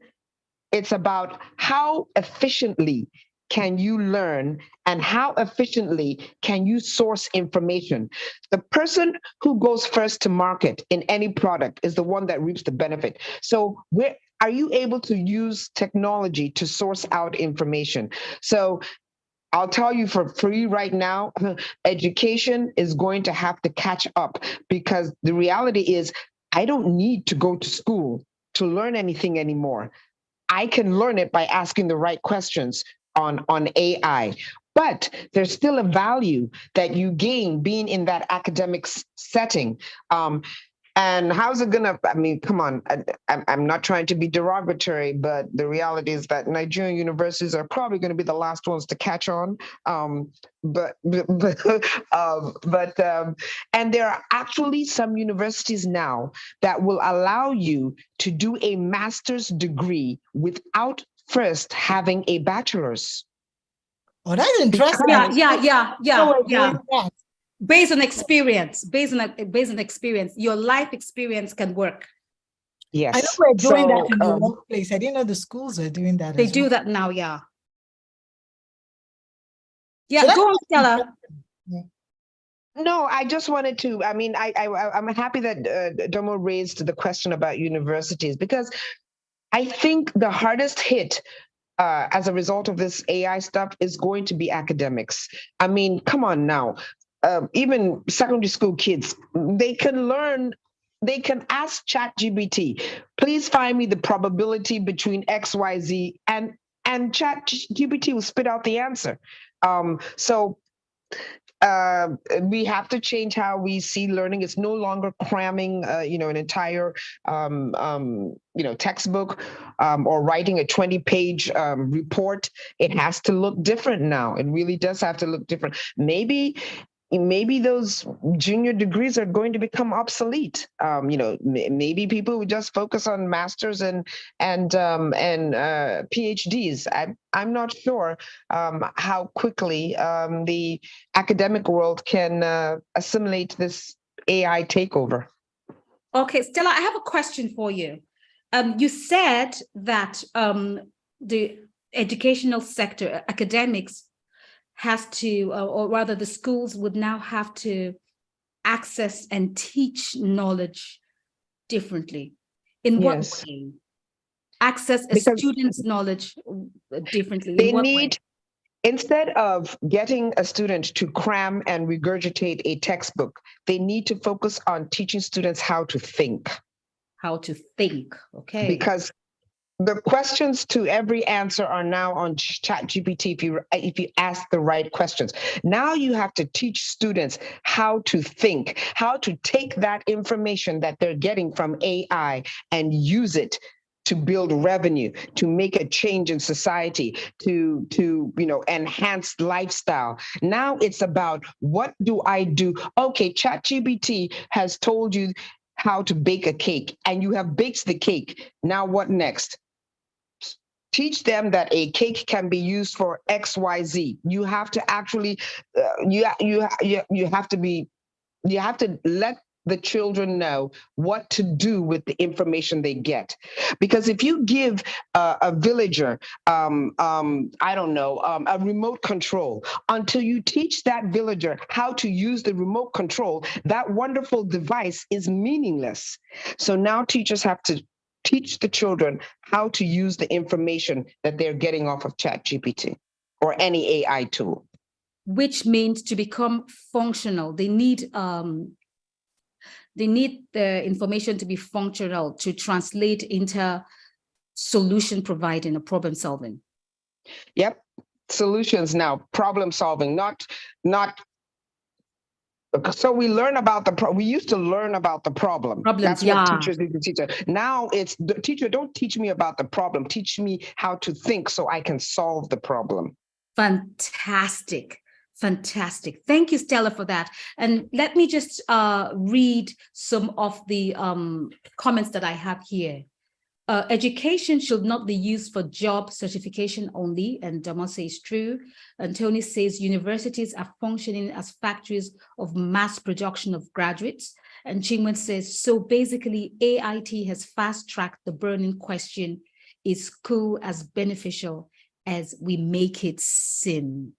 It's about how efficiently can you learn and how efficiently can you source information. The person who goes first to market in any product is the one that reaps the benefit. So are you able to use technology to source out information? So I'll tell you for free right now, education is going to have to catch up, because the reality is I don't need to go to school to learn anything anymore. I can learn it by asking the right questions on AI. But there's still a value that you gain being in that academic setting. And how's it gonna, I mean, come on, I'm not trying to be derogatory, but the reality is that Nigerian universities are probably gonna be the last ones to catch on. And there are actually some universities now that will allow you to do a master's degree without first having a bachelor's. Oh, that's interesting. Yeah. Based on experience, your life experience can work. Yes. I know we're doing that in the workplace. I didn't know the schools are doing that. They do that now, yeah. Yeah, so go on, Stella. No, I just wanted to, I mean, I'm happy that Domo raised the question about universities, because I think the hardest hit as a result of this AI stuff is going to be academics. I mean, come on now. Even secondary school kids, they can ask ChatGPT, please find me the probability between XYZ, and ChatGPT will spit out the answer. So we have to change how we see learning. It's no longer cramming, an entire, textbook or writing a 20-page report. It has to look different now. It really does have to look different. Maybe those junior degrees are going to become obsolete. Maybe people would just focus on masters and PhDs. I'm not sure how quickly the academic world can assimilate this AI takeover. Okay, Stella, I have a question for you. You said that the educational sector, academics, has to, or rather the schools would now have to access and teach knowledge differently. In what way? Access a student's knowledge differently. They need, instead of getting a student to cram and regurgitate a textbook, they need to focus on teaching students how to think. How to think, okay. Because the questions to every answer are now on ChatGPT if you ask the right questions. Now you have to teach students how to think, how to take that information that they're getting from AI and use it to build revenue, to make a change in society, to enhance lifestyle. Now it's about, what do I do? Okay, ChatGPT has told you how to bake a cake, and you have baked the cake. Now what next? Teach them that a cake can be used for XYZ. You have to actually, you have to let the children know what to do with the information they get. Because if you give a villager, I don't know, a remote control, until you teach that villager how to use the remote control, that wonderful device is meaningless. So now teachers have to teach the children how to use the information that they're getting off of ChatGPT or any AI tool. Which means to become functional, they need the information to be functional, to translate into solution providing or problem solving. Yep. Solutions now, problem solving, not. So we learn about we used to learn about the problem. Problems, That's what teachers need to teach us. Now it's the teacher, don't teach me about the problem. Teach me how to think so I can solve the problem. Fantastic. Fantastic. Thank you, Stella, for that. And let me just read some of the comments that I have here. Education should not be used for job certification only, and Dama says true. And Tony says universities are functioning as factories of mass production of graduates. And Chingwen says, so basically AIT has fast-tracked the burning question, is school as beneficial as we make it seem?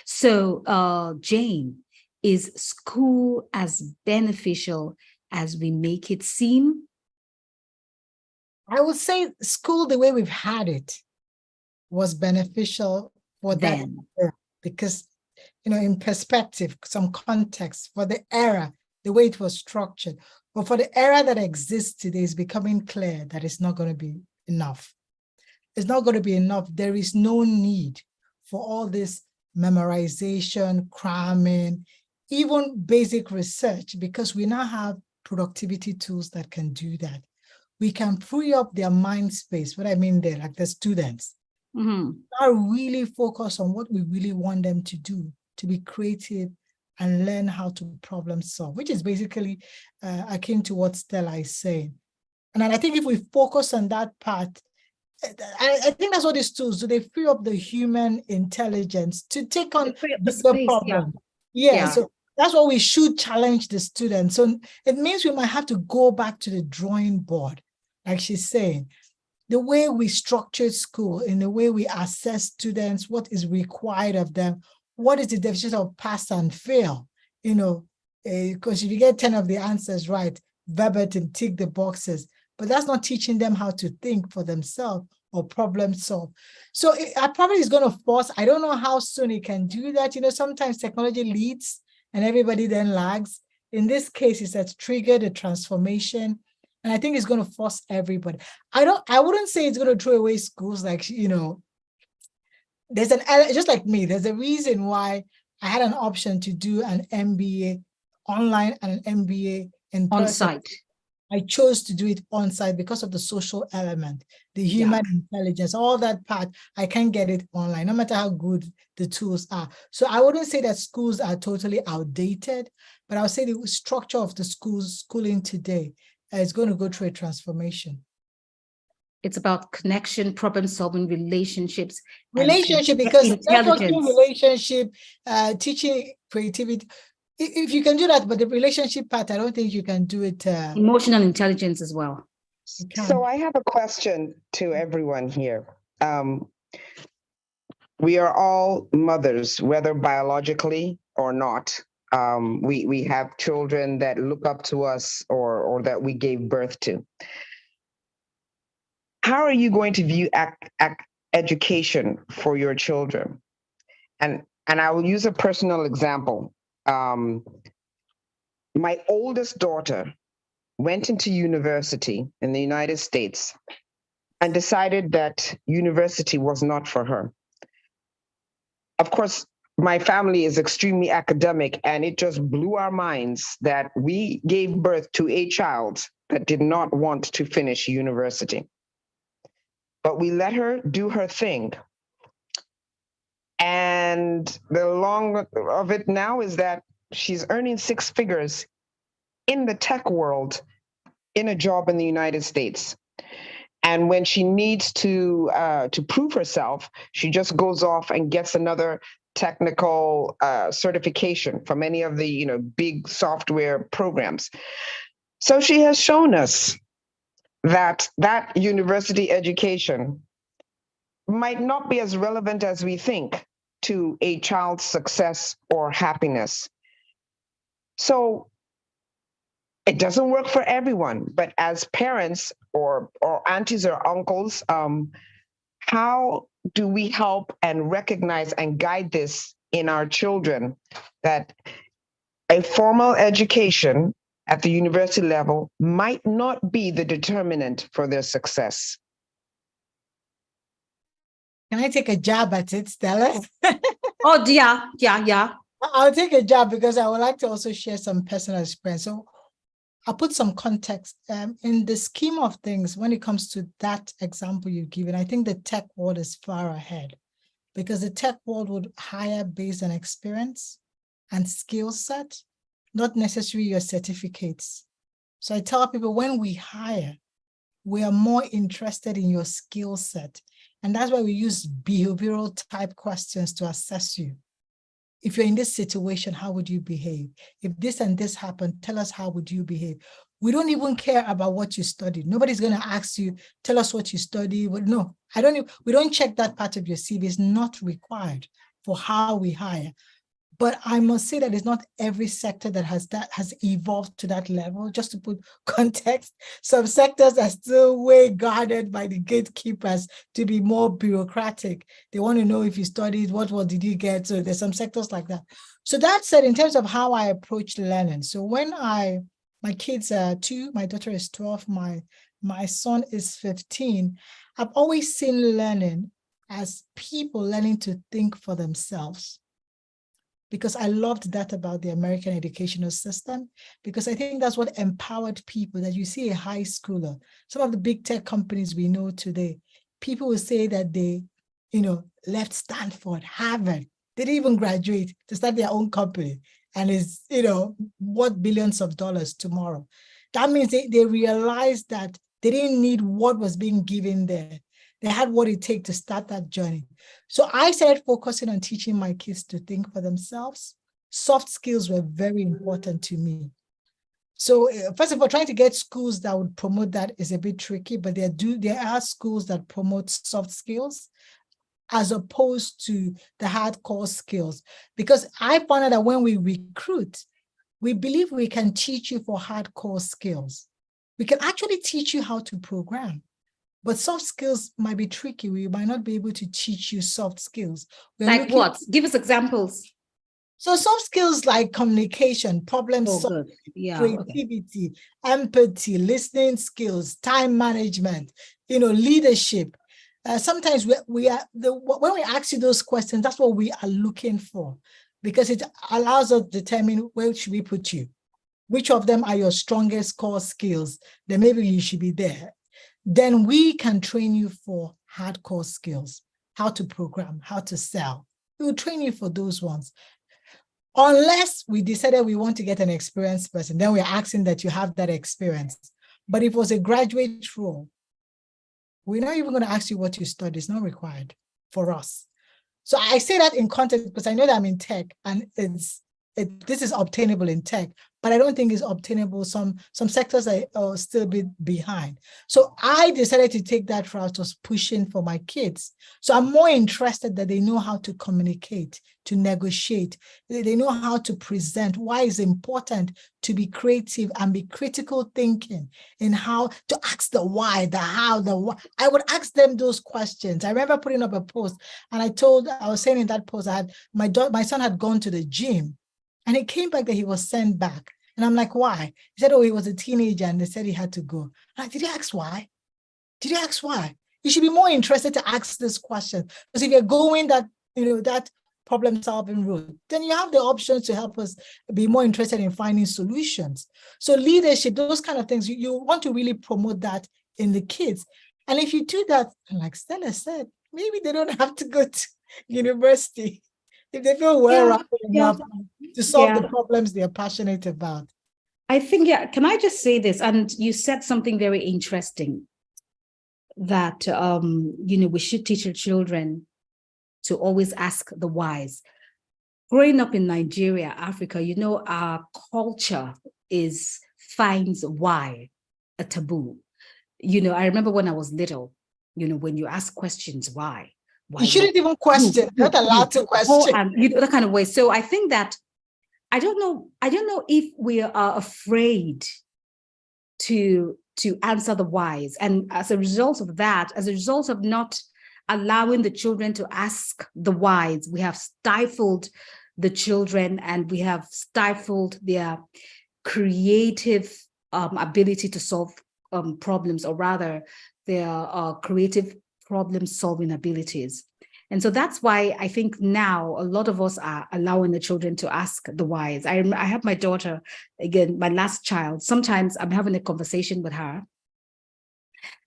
So Jane, is school as beneficial as we make it seem? I would say school, the way we've had it, was beneficial for that era, because, in perspective, some context for the era, the way it was structured. But for the era that exists today, it's becoming clear that it's not going to be enough. It's not going to be enough. There is no need for all this memorization, cramming, even basic research, because we now have productivity tools that can do that. We can free up their mind space. What I mean there, like the students, are really focused on what we really want them to do, to be creative and learn how to problem solve, which is basically akin to what Stella is saying. And I think if we focus on that part, I think that's what these tools do. They free up the human intelligence to take on the problem. Yeah, so that's what we should challenge the students. So it means we might have to go back to the drawing board, like she's saying. The way we structured school, in the way we assess students, what is required of them, what is the definition of pass and fail, because if you get 10 of the answers right, verbatim, tick the boxes, but that's not teaching them how to think for themselves or problem solve. So I probably is going to force, I don't know how soon it can do that. Sometimes technology leads and everybody then lags. In this case, it's that triggered a transformation. And I think it's going to force everybody. I wouldn't say it's going to throw away schools, like, there's just like me, there's a reason why I had an option to do an MBA online and an MBA in person. On-site. I chose to do it on-site because of the social element, the human intelligence, all that part. I can get it online, no matter how good the tools are. So I wouldn't say that schools are totally outdated, but I would say the structure of the schooling today is going to go through a transformation. It's about connection, problem solving, relationships. Relationship, because networking, relationship, teaching creativity. If you can do that, but the relationship part, I don't think you can do it. Emotional intelligence as well. So I have a question to everyone here. We are all mothers, whether biologically or not. We have children that look up to us or that we gave birth to. How are you going to view education for your children? And I will use a personal example. My oldest daughter went into university in the United States and decided that university was not for her. Of course, my family is extremely academic, and it just blew our minds that we gave birth to a child that did not want to finish university. But we let her do her thing. And the long of it now is that she's earning 6 figures in the tech world in a job in the United States. And when she needs to prove herself, she just goes off and gets another technical certification from any of the big software programs. So she has shown us that university education might not be as relevant as we think to a child's success or happiness. So it doesn't work for everyone, but as parents or aunties or uncles, how do we help and recognize and guide this in our children, that a formal education at the university level might not be the determinant for their success? Can I take a jab at it, Stella? Oh, yeah. I'll take a jab because I would like to also share some personal experience. So I'll put some context. In the scheme of things, when it comes to that example you've given, I think the tech world is far ahead, because the tech world would hire based on experience and skill set, not necessarily your certificates. So I tell people, when we hire, we are more interested in your skill set. And that's why we use behavioral type questions to assess you. If you're in this situation, how would you behave? If this and this happened, tell us, how would you behave? We don't even care about what you studied. Nobody's going to ask you, tell us what you studied. Well, no, we don't check that part of your CV. It's not required for how we hire. But I must say that it's not every sector that has evolved to that level. Just to put context, some sectors are still way guarded by the gatekeepers to be more bureaucratic. They want to know if you studied, what did you get? So there's some sectors like that. So that said, in terms of how I approach learning, so when my kids are 2, my daughter is 12, my son is 15, I've always seen learning as people learning to think for themselves. Because I loved that about the American educational system, because I think that's what empowered people, that you see a high schooler. Some of the big tech companies we know today, people will say that they, left Stanford, Harvard, they didn't even graduate to start their own company, and is, worth billions of dollars tomorrow. That means they realized that they didn't need what was being given there. They had what it takes to start that journey. So I started focusing on teaching my kids to think for themselves. Soft skills were very important to me. So first of all, trying to get schools that would promote that is a bit tricky, but there are schools that promote soft skills as opposed to the hardcore skills. Because I found out that when we recruit, we believe we can teach you for hardcore skills. We can actually teach you how to program. But soft skills might be tricky. We might not be able to teach you soft skills. Like what? Give us examples. So soft skills like communication, problem solving, creativity, empathy, listening skills, time management, leadership. Sometimes when we ask you those questions, that's what we are looking for, because it allows us to determine where should we put you. Which of them are your strongest core skills? Then maybe you should be there. Then we can train you for hardcore skills, how to program, how to sell. We will train you for those ones. Unless we decided we want to get an experienced person, then we're asking that you have that experience. But if it was a graduate role, we're not even going to ask you what you studied. It's not required for us. So I say that in context because I know that I'm in tech, and this is obtainable in tech, but I don't think it's obtainable. Some sectors are still a bit behind. So I decided to take that route, was pushing for my kids. So I'm more interested that they know how to communicate, to negotiate. They know how to present, why it's important to be creative and be critical thinking in how to ask the why, the how, the what. I would ask them those questions. I remember putting up a post, and I was saying in that post, my son had gone to the gym, and it came back that he was sent back. And I'm like, why? He said, he was a teenager and they said he had to go. I'm like, did you ask why? Did you ask why? You should be more interested to ask this question. Because if you're going that problem-solving route, then you have the options to help us be more interested in finding solutions. So leadership, those kind of things, you want to really promote that in the kids. And if you do that, like Stella said, maybe they don't have to go to university. If they feel well-rounded enough to solve the problems they're passionate about. I think, can I just say this? And you said something very interesting, that, we should teach our children to always ask the whys. growing up in Nigeria, Africa, our culture finds why a taboo. I remember when I was little, when you ask questions, why? You shouldn't even question, not allowed to question. And that kind of way. So I think that I don't know if we are afraid to answer the whys. And as a result of that, as a result of not allowing the children to ask the whys, we have stifled the children and we have stifled their creative ability to solve problems, or rather their creative problem-solving abilities. And so that's why I think now a lot of us are allowing the children to ask the whys. I have my daughter, again, my last child. Sometimes I'm having a conversation with her,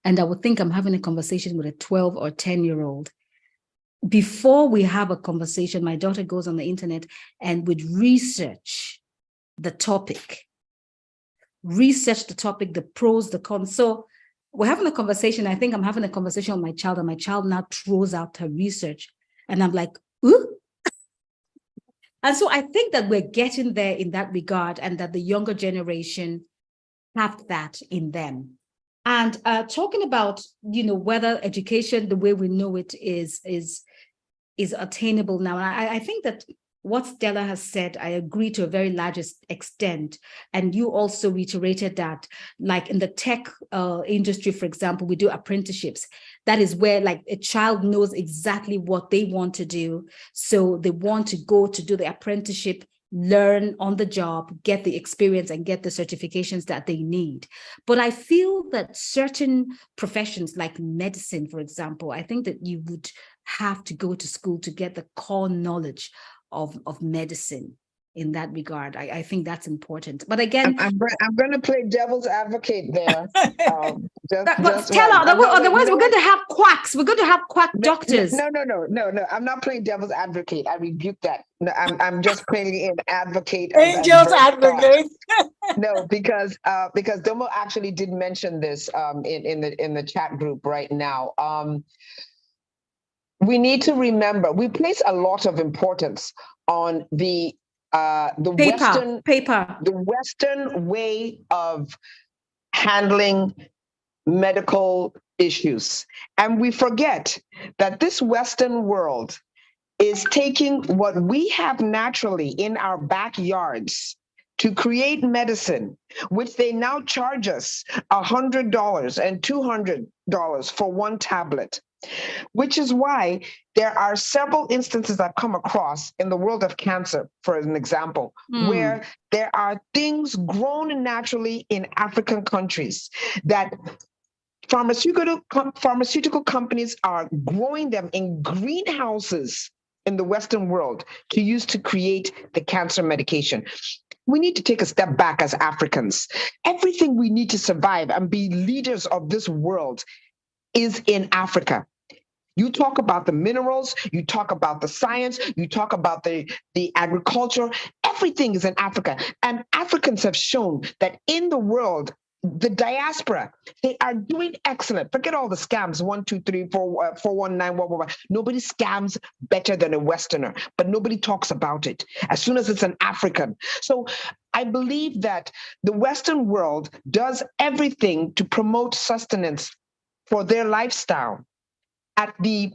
and I would think I'm having a conversation with a 12 or 10-year-old. Before we have a conversation, my daughter goes on the internet and would research the topic, the pros, the cons. So we're having a conversation. I think I'm having a conversation with my child, and my child now throws out her research. And I'm like, ooh. And so I think that we're getting there in that regard, and that the younger generation have that in them. And talking about, whether education, the way we know it is attainable now. And I think that what Stella has said, I agree to a very large extent. And you also reiterated that, like in the tech industry, for example, we do apprenticeships. That is where like a child knows exactly what they want to do. So they want to go to do the apprenticeship, learn on the job, get the experience and get the certifications that they need. But I feel that certain professions like medicine, for example, I think that you would have to go to school to get the core knowledge of medicine in that regard. I think that's important. But again, I'm going to play devil's advocate there. But Stella, otherwise we're going to have quacks. We're going to have quack doctors. No. I'm not playing devil's advocate. I rebuke that. No, I'm just playing an advocate. Angel's advocate. No, because Domo actually did mention this in the chat group right now. We need to remember, we place a lot of importance on the Western way of handling medical issues. And we forget that this Western world is taking what we have naturally in our backyards to create medicine, which they now charge us $100 and $200 for one tablet. Which is why there are several instances I've come across in the world of cancer, for an example, where there are things grown naturally in African countries that pharmaceutical companies are growing them in greenhouses in the Western world to use to create the cancer medication. We need to take a step back as Africans. Everything we need to survive and be leaders of this world is in Africa. You talk about the minerals, you talk about the science, you talk about the agriculture, everything is in Africa. And Africans have shown that in the world, the diaspora, they are doing excellent. Forget all the scams, 1, 2, 3, 4, 419, blah, blah, blah. Nobody scams better than a Westerner, but nobody talks about it as soon as it's an African. So I believe that the Western world does everything to promote sustenance for their lifestyle at the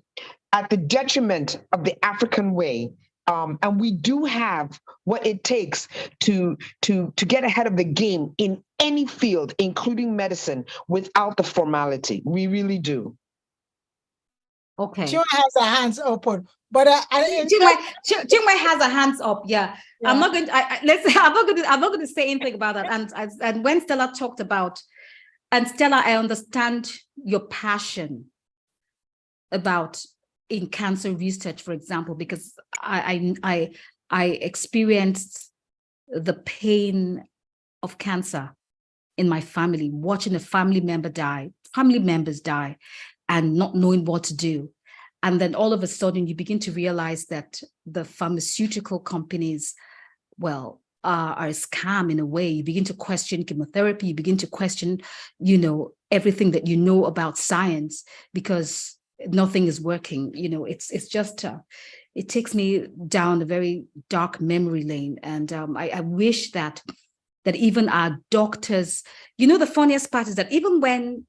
detriment of the African way. And we do have what it takes to get ahead of the game in any field, including medicine, without the formality. We really do. Okay. Chinwe has her hands open, but Chinwe has her hands up. Yeah. I'm not going to. I'm not going to say anything about that. And when Stella talked about, and Stella, I understand your passion about in cancer research, for example, because I experienced the pain of cancer in my family, watching a family members die, and not knowing what to do. And then all of a sudden you begin to realize that the pharmaceutical companies, are a scam in a way. You begin to question chemotherapy, you begin to question, everything that you know about science, because nothing is working. It's just it takes me down a very dark memory lane. And I wish that even our doctors, the funniest part is that even when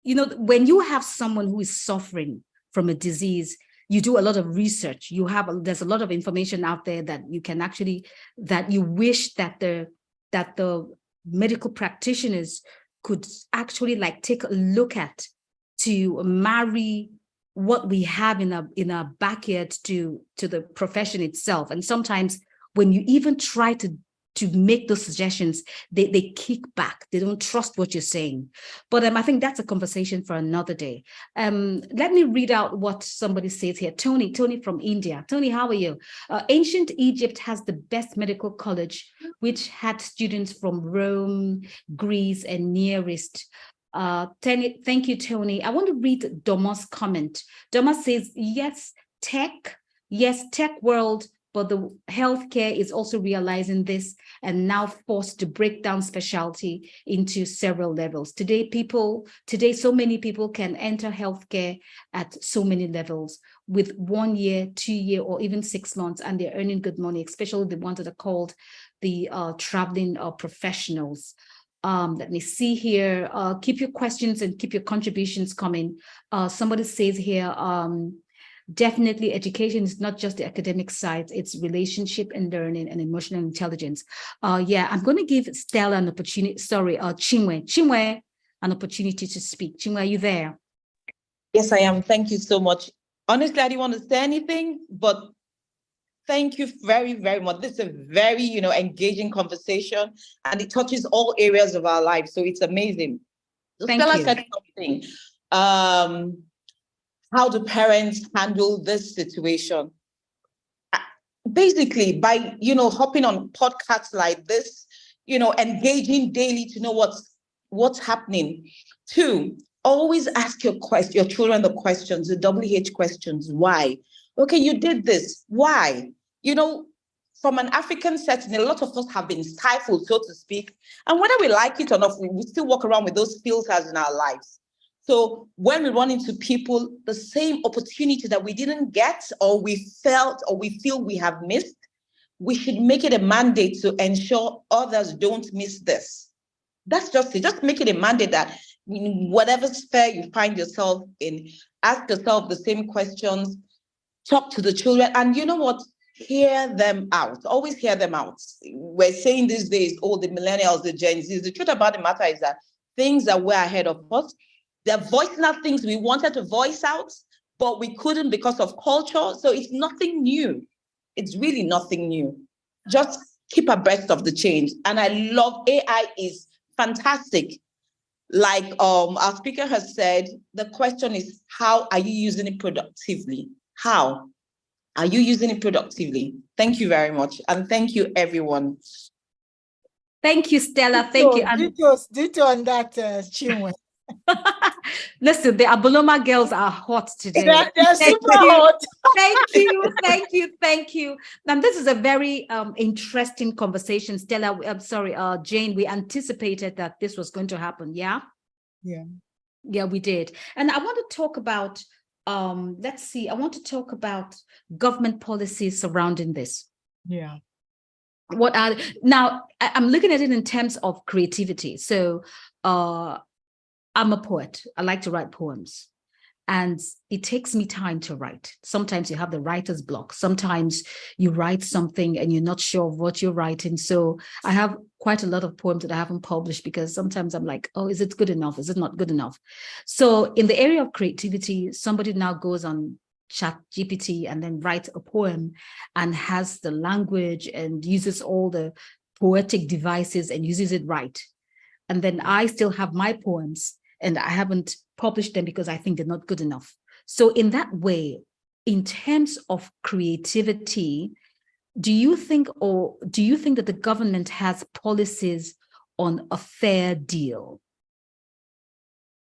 you have someone who is suffering from a disease, you do a lot of research. There's a lot of information out there that you can actually, that you wish that the medical practitioners could actually like take a look at, to marry what we have in our backyard to the profession itself. And sometimes when you even try to make those suggestions, they kick back. They don't trust what you're saying. But I think that's a conversation for another day. Let me read out what somebody says here. Tony from India. Tony, how are you? Ancient Egypt has the best medical college, which had students from Rome, Greece, and Near East. Thank you, Tony. I want to read Domo's comment. Domo says, yes, tech world, but the healthcare is also realizing this and now forced to break down specialty into several levels. Today, so many people can enter healthcare at so many levels with 1 year, 2 year, or even 6 months, and they're earning good money, especially the ones that are called the traveling professionals. Let me see here. Keep your questions and keep your contributions coming. Somebody says here, definitely education is not just the academic side, it's relationship and learning and emotional intelligence. Yeah, I'm going to give Stella an opportunity, Chinwe, an opportunity to speak. Chinwe, are you there? Yes, I am. Thank you so much. Honestly, I didn't want to say anything, but thank you very, very much. This is a very, engaging conversation, and it touches all areas of our lives. So it's amazing. So Stella said something. How do parents handle this situation? Basically, by, hopping on podcasts like this, engaging daily to know what's happening. 2, always ask your children the questions, the WH questions. Why? Okay, you did this. Why? From an African setting, a lot of us have been stifled, so to speak. And whether we like it or not, we still walk around with those filters in our lives. So when we run into people, the same opportunity that we didn't get, or we felt, or we feel we have missed, we should make it a mandate to ensure others don't miss this. That's just it. Just make it a mandate that in whatever sphere you find yourself in, ask yourself the same questions, talk to the children, and you know what? Hear them out. Always hear them out. We're saying these days, the millennials, the Gen Zs. The truth about the matter is that things are way ahead of us. They're voicing out things we wanted to voice out, but we couldn't because of culture. So it's nothing new. It's really nothing new. Just keep abreast of the change. And I love AI is fantastic. Like our speaker has said, the question is, how are you using it productively? How are you using it productively? Thank you very much. And thank you, everyone. Thank you, Stella. Thank you. Ditto on that, Chinwe. Listen, the Aboloma girls are hot today. They're super hot. Thank you. And this is a very interesting conversation, Stella. I'm sorry, Jane. We anticipated that this was going to happen. Yeah, we did. And I want to talk about I want to talk about government policies surrounding this. Yeah. Now I'm looking at it in terms of creativity. So I'm a poet. I like to write poems, and it takes me time to write. Sometimes you have the writer's block. Sometimes you write something and you're not sure of what you're writing. So I have quite a lot of poems that I haven't published because sometimes I'm like, oh, is it good enough? Is it not good enough? So in the area of creativity, somebody now goes on ChatGPT and then writes a poem and has the language and uses all the poetic devices and uses it right. And then I still have my poems and I haven't published them because I think they're not good enough. So in that way, in terms of creativity, do you think that the government has policies on a fair deal?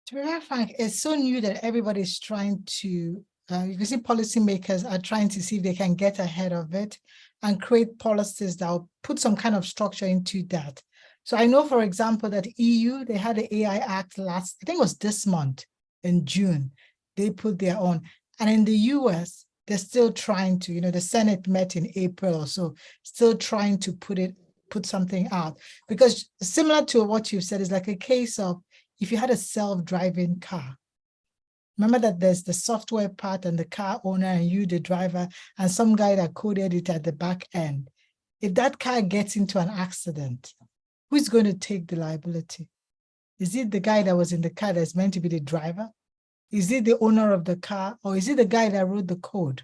To be very frank, it's so new that everybody's trying to, you can see policymakers are trying to see if they can get ahead of it and create policies that will put some kind of structure into that. So I know, for example, that EU, they had the AI Act I think it was this month in June. they put their own. And in the US, they're still trying to, the Senate met in April or so, still trying to put something out. Because similar to what you've said, is like a case of if you had a self-driving car. Remember that there's the software part and the car owner and you, the driver, and some guy that coded it at the back end. If that car gets into an accident, who's going to take the liability? Is it the guy that was in the car that's meant to be the driver? Is it the owner of the car, or is it the guy that wrote the code?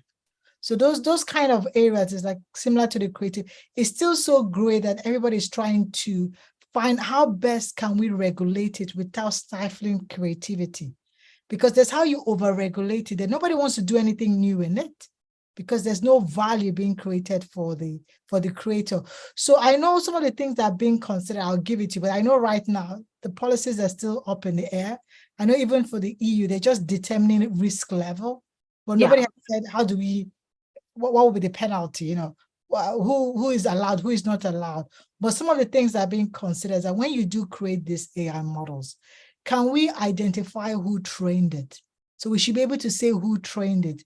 So those kind of areas is like similar to the creative. It's still so great that everybody's trying to find how best can we regulate it without stifling creativity. Because that's how you over-regulate it. And nobody wants to do anything new in it because there's no value being created for the creator. So I know some of the things that are being considered, I'll give it to you, but I know right now the policies are still up in the air. I know even for the EU, they're just determining risk level, but nobody has said, how do we, what will be the penalty, who is allowed, who is not allowed. But some of the things that are being considered is that when you do create these AI models, can we identify who trained it? So we should be able to say who trained it.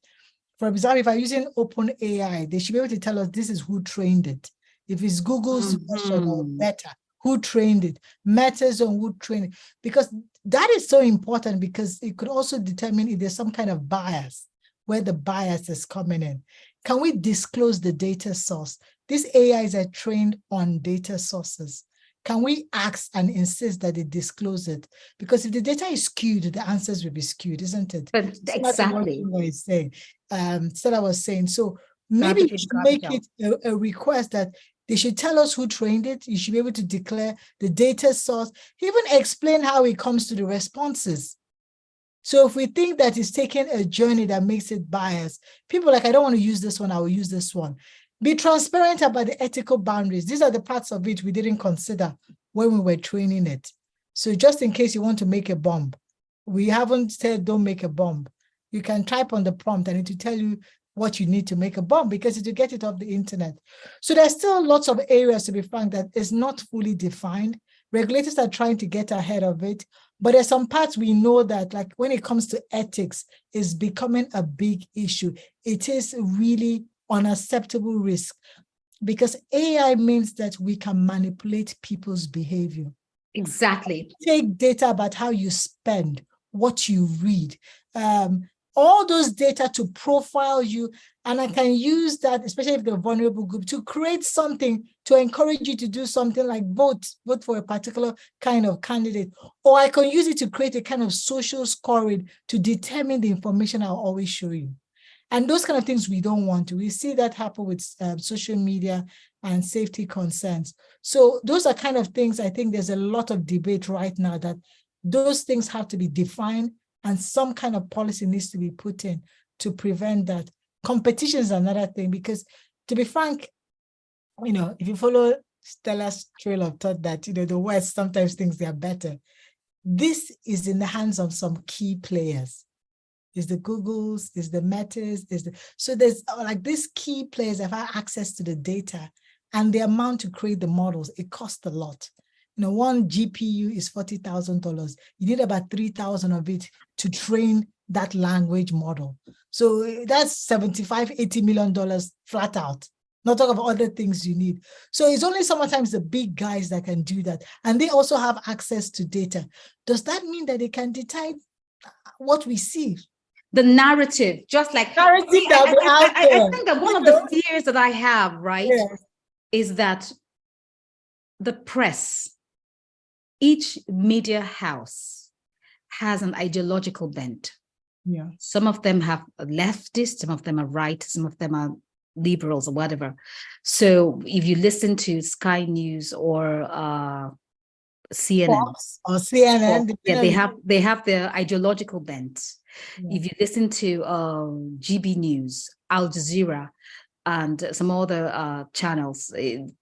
For example, if I'm using OpenAI, they should be able to tell us this is who trained it. If it's Google's version or Meta, who trained it? Meta's on who trained it. Because that is so important, because it could also determine if there's some kind of bias, where the bias is coming in. Can we disclose the data source? These AIs are trained on data sources. Can we ask and insist that they disclose it? Because if the data is skewed, the answers will be skewed, isn't it? But exactly. Stella was saying. So maybe we should make it a request that they should tell us who trained it. You should be able to declare the data source, even explain how it comes to the responses. So if we think that it's taking a journey that makes it biased, people like, I don't want to use this one, I will use this one. Be transparent about the ethical boundaries. These are the parts of it we didn't consider when we were training it. So just in case you want to make a bomb, we haven't said don't make a bomb. You can type on the prompt and it will tell you what you need to make a bomb, because it will get it off the internet. So there's still lots of areas, to be frank, that is not fully defined. Regulators are trying to get ahead of it, but there's some parts we know that, like when it comes to ethics, is becoming a big issue. It is really unacceptable risk, because AI means that we can manipulate people's behavior. Exactly. Take data about how you spend, what you read, all those data to profile you. And I can use that, especially if they're a vulnerable group, to create something to encourage you to do something like vote for a particular kind of candidate. Or I can use it to create a kind of social scoring to determine the information I'll always show you. And those kind of things we don't want to. We see that happen with social media and safety concerns. So those are kind of things, I think there's a lot of debate right now that those things have to be defined and some kind of policy needs to be put in to prevent that. Competition is another thing, because to be frank, if you follow Stella's trail of thought that, the West sometimes thinks they are better, this is in the hands of some key players. Is the Googles, is the Metas, so there's like these key players have had access to the data, and the amount to create the models, it costs a lot. One GPU is $40,000. You need about 3,000 of it to train that language model. So that's $75–80 million flat out. Not talk of other things you need. So it's only sometimes the big guys that can do that. And they also have access to data. Does that mean that they can decide what we see? The narrative, just like I think that one of the fears that I have, right, is that the press, each media house has an ideological bent. Yeah. Some of them have leftists, some of them are right, some of them are liberals or whatever. So if you listen to Sky News or CNN, they have their ideological bent. Yeah. If you listen to GB News, Al Jazeera, and some other channels,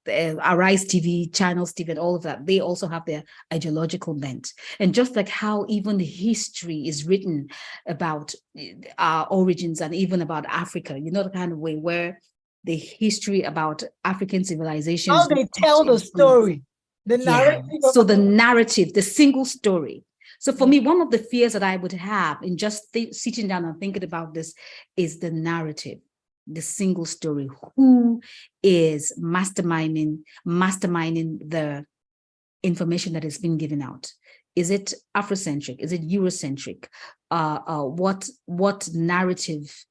Arise TV, Channels TV, and all of that, they also have their ideological bent. And just like how even history is written about our origins and even about Africa, the kind of way where the history about African civilization, how they tell the story, the narrative. So the narrative, the single story. So for me, one of the fears that I would have in just sitting down and thinking about this is the narrative, the single story. Who is masterminding the information that is being given out? Is it Afrocentric? Is it Eurocentric? What narrative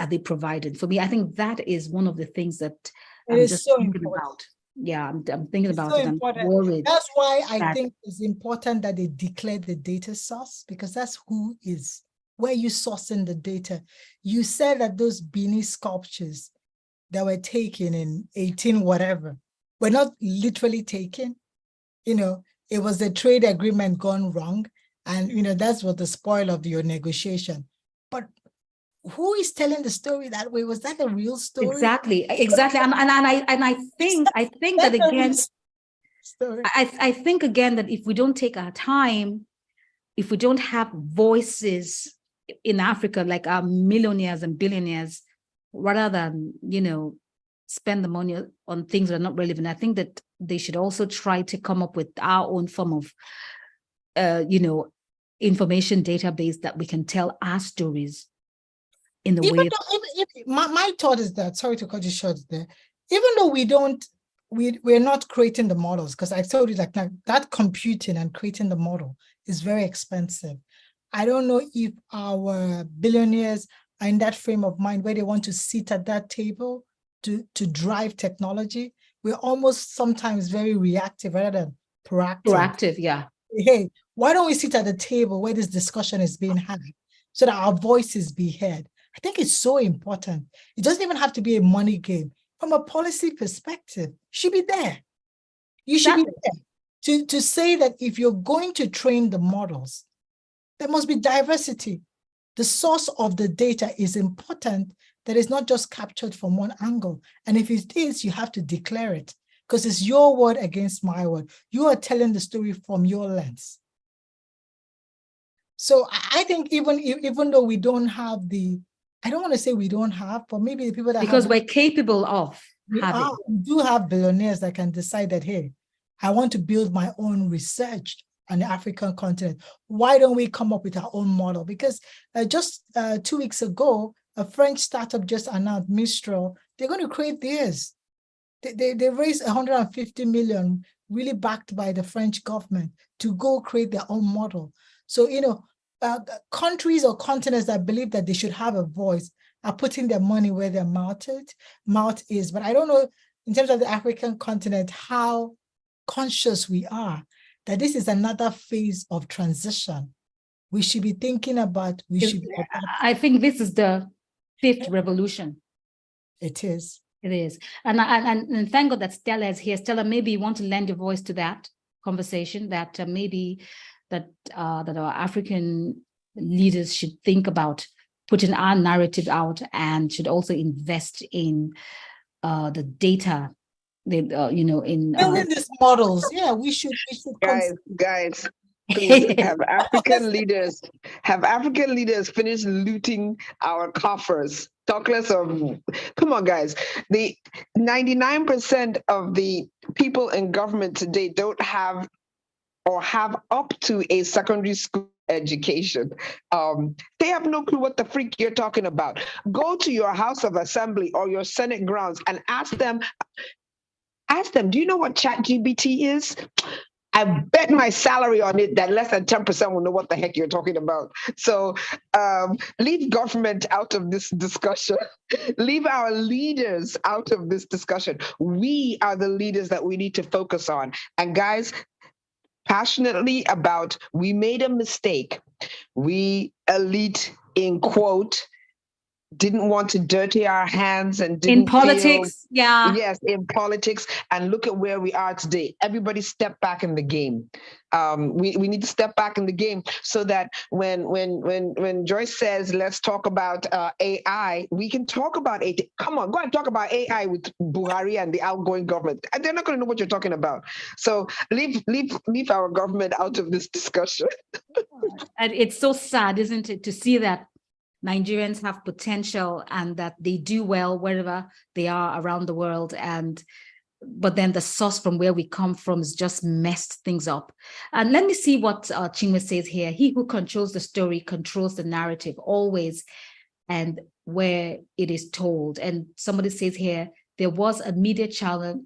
are they providing? For me, I think that is one of the things that I'm just thinking about. Yeah, I'm thinking about it. I'm worried. That's why I think it's important that they declare the data source, because that's where you sourcing the data. You said that those Bini sculptures that were taken in 18 whatever were not literally taken. It was the trade agreement gone wrong, and that's what the spoil of your negotiation. But who is telling the story that way? Was that a real story? Exactly. And I think that again, I think again that if we don't take our time, if we don't have voices in Africa, like our millionaires and billionaires, rather than, spend the money on things that are not relevant, I think that they should also try to come up with our own form of, information database that we can tell our stories in the way. My thought is that, sorry to cut you short there, even though we're not creating the models, because I told you that computing and creating the model is very expensive. I don't know if our billionaires are in that frame of mind where they want to sit at that table to drive technology. We're almost sometimes very reactive rather than proactive. Proactive, yeah. Hey, why don't we sit at the table where this discussion is being had so that our voices be heard? I think it's so important. It doesn't even have to be a money game. From a policy perspective, you should be there. You should be there to say that if you're going to train the models, there must be diversity. The source of the data is important, that is not just captured from one angle. And if it is, you have to declare it, because it's your word against my word. You are telling the story from your lens. So I think even though we don't have I don't want to say we don't have, but maybe the people that because we're capable of having. We do have billionaires that can decide that, hey, I want to build my own research on the African continent. Why don't we come up with our own model? Because just 2 weeks ago, a French startup just announced, Mistral, they're going to create theirs. They raised 150 million, really backed by the French government, to go create their own model. So, countries or continents that believe that they should have a voice are putting their money where their mouth is. But I don't know, in terms of the African continent, how conscious we are that this is another phase of transition. We should be thinking about, I think this is the fifth revolution. It is. It is. And thank God that Stella is here. Stella, maybe you want to lend your voice to that conversation, that maybe that our African leaders should think about putting our narrative out, and should also invest in the data, in building these models. Yeah, we should guys. Please have African leaders finish looting our coffers. Talk less of, come on, guys. The 99% of the people in government today don't have or have up to a secondary school education. They have no clue what the freak you're talking about. Go to your House of Assembly or your Senate grounds and ask them, do you know what ChatGPT is? I bet my salary on it that less than 10% will know what the heck you're talking about. So leave government out of this discussion. Leave our leaders out of this discussion. We are the leaders that we need to focus on. And guys, passionately about, we made a mistake. We elite, in quote, didn't want to dirty our hands and didn't in politics, yes, in politics, and look at where we are today. Everybody step back in the game. We need to step back in the game so that when Joyce says let's talk about AI, we can talk about it. Come on, go and talk about AI with Buhari and the outgoing government. They're not going to know what you're talking about. So leave our government out of this discussion. And it's so sad, isn't it, to see that Nigerians have potential and that they do well wherever they are around the world, and but then the source from where we come from is just messed things up. And let me see what Chinwe says here. He who controls the story controls the narrative always, and where it is told. And somebody says here, there was a media channel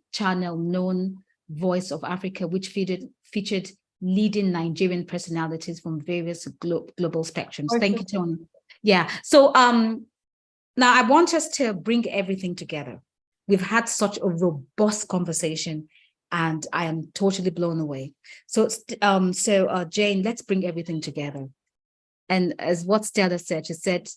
known Voice of Africa, which featured leading Nigerian personalities from various global spectrums. Thank you, Tony. Yeah. So now I want us to bring everything together. We've had such a robust conversation, and I am totally blown away. So Jane, let's bring everything together. And as what Stella said, she said,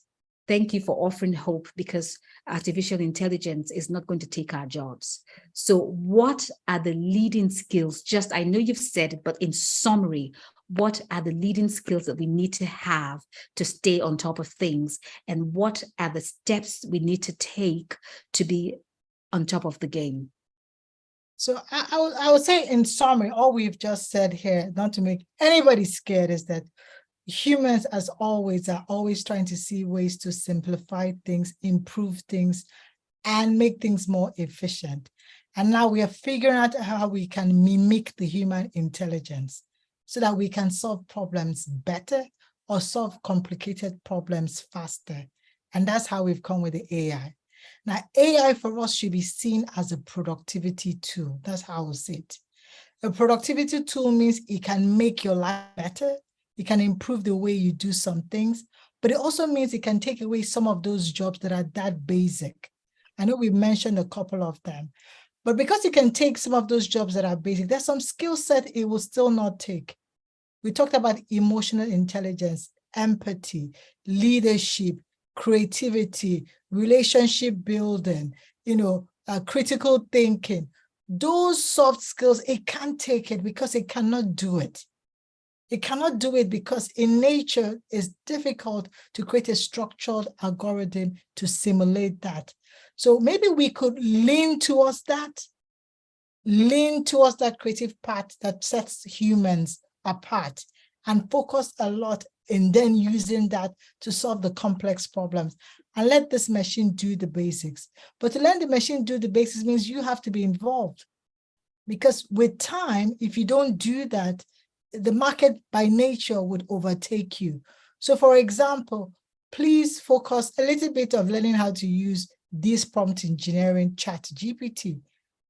thank you for offering hope, because artificial intelligence is not going to take our jobs. So what are the leading skills? I know you've said it, but in summary, what are the leading skills that we need to have to stay on top of things? And what are the steps we need to take to be on top of the game? So I would say, in summary, all we've just said here, not to make anybody scared, is that humans, as always, are always trying to see ways to simplify things, improve things, and make things more efficient. And now we are figuring out how we can mimic the human intelligence so that we can solve problems better or solve complicated problems faster. And that's how we've come with the AI. Now, AI for us should be seen as a productivity tool. That's how I will see it. A productivity tool means it can make your life better. It can improve the way you do some things, but it also means it can take away some of those jobs that are that basic. I know we mentioned a couple of them, but because it can take some of those jobs that are basic, there's some skill set it will still not take. We talked about emotional intelligence, empathy, leadership, creativity, relationship building, critical thinking. Those soft skills, it can't take it because it cannot do it. It cannot do it because in nature it's difficult to create a structured algorithm to simulate that. So maybe we could lean towards that creative part that sets humans apart, and focus a lot in then using that to solve the complex problems, and let this machine do the basics. But to let the machine do the basics means you have to be involved, because with time, if you don't do that, the market by nature would overtake you. So for example, please focus a little bit of learning how to use this prompt engineering ChatGPT.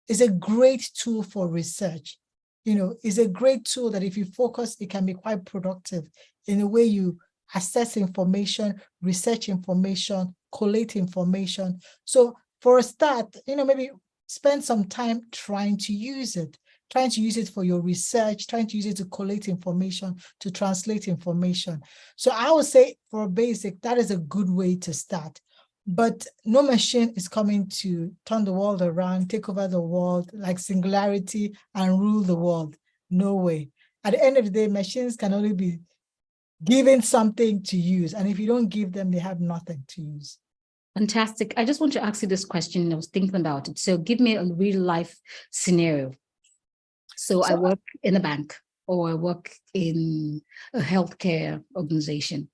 It's a great tool for research. It's a great tool that if you focus, it can be quite productive in the way you assess information, research information, collate information. So for a start, maybe spend some time trying to use it for your research, trying to use it to collate information, to translate information. So I would say for a basic, that is a good way to start. But no machine is coming to turn the world around, take over the world like Singularity and rule the world. No way. At the end of the day, machines can only be given something to use. And if you don't give them, they have nothing to use. Fantastic. I just want to ask you this question. I was thinking about it. So give me a real life scenario. So I work in a bank, or I work in a healthcare organization,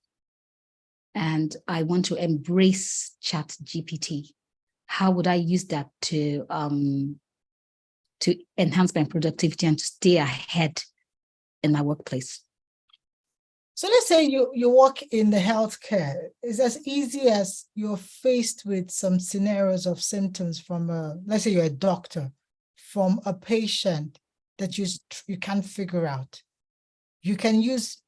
and I want to embrace ChatGPT. How would I use that to enhance my productivity and to stay ahead in my workplace? So let's say you work in the healthcare. It's as easy as you're faced with some scenarios of symptoms from let's say you're a doctor, from a patient that you can't figure out. You can use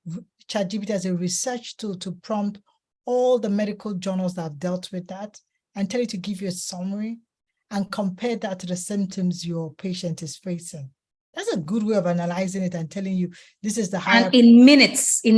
ChatGPT as a research tool to prompt all the medical journals that have dealt with that and tell it to give you a summary and compare that to the symptoms your patient is facing. That's a good way of analyzing it and telling you this is the higher. And in minutes. And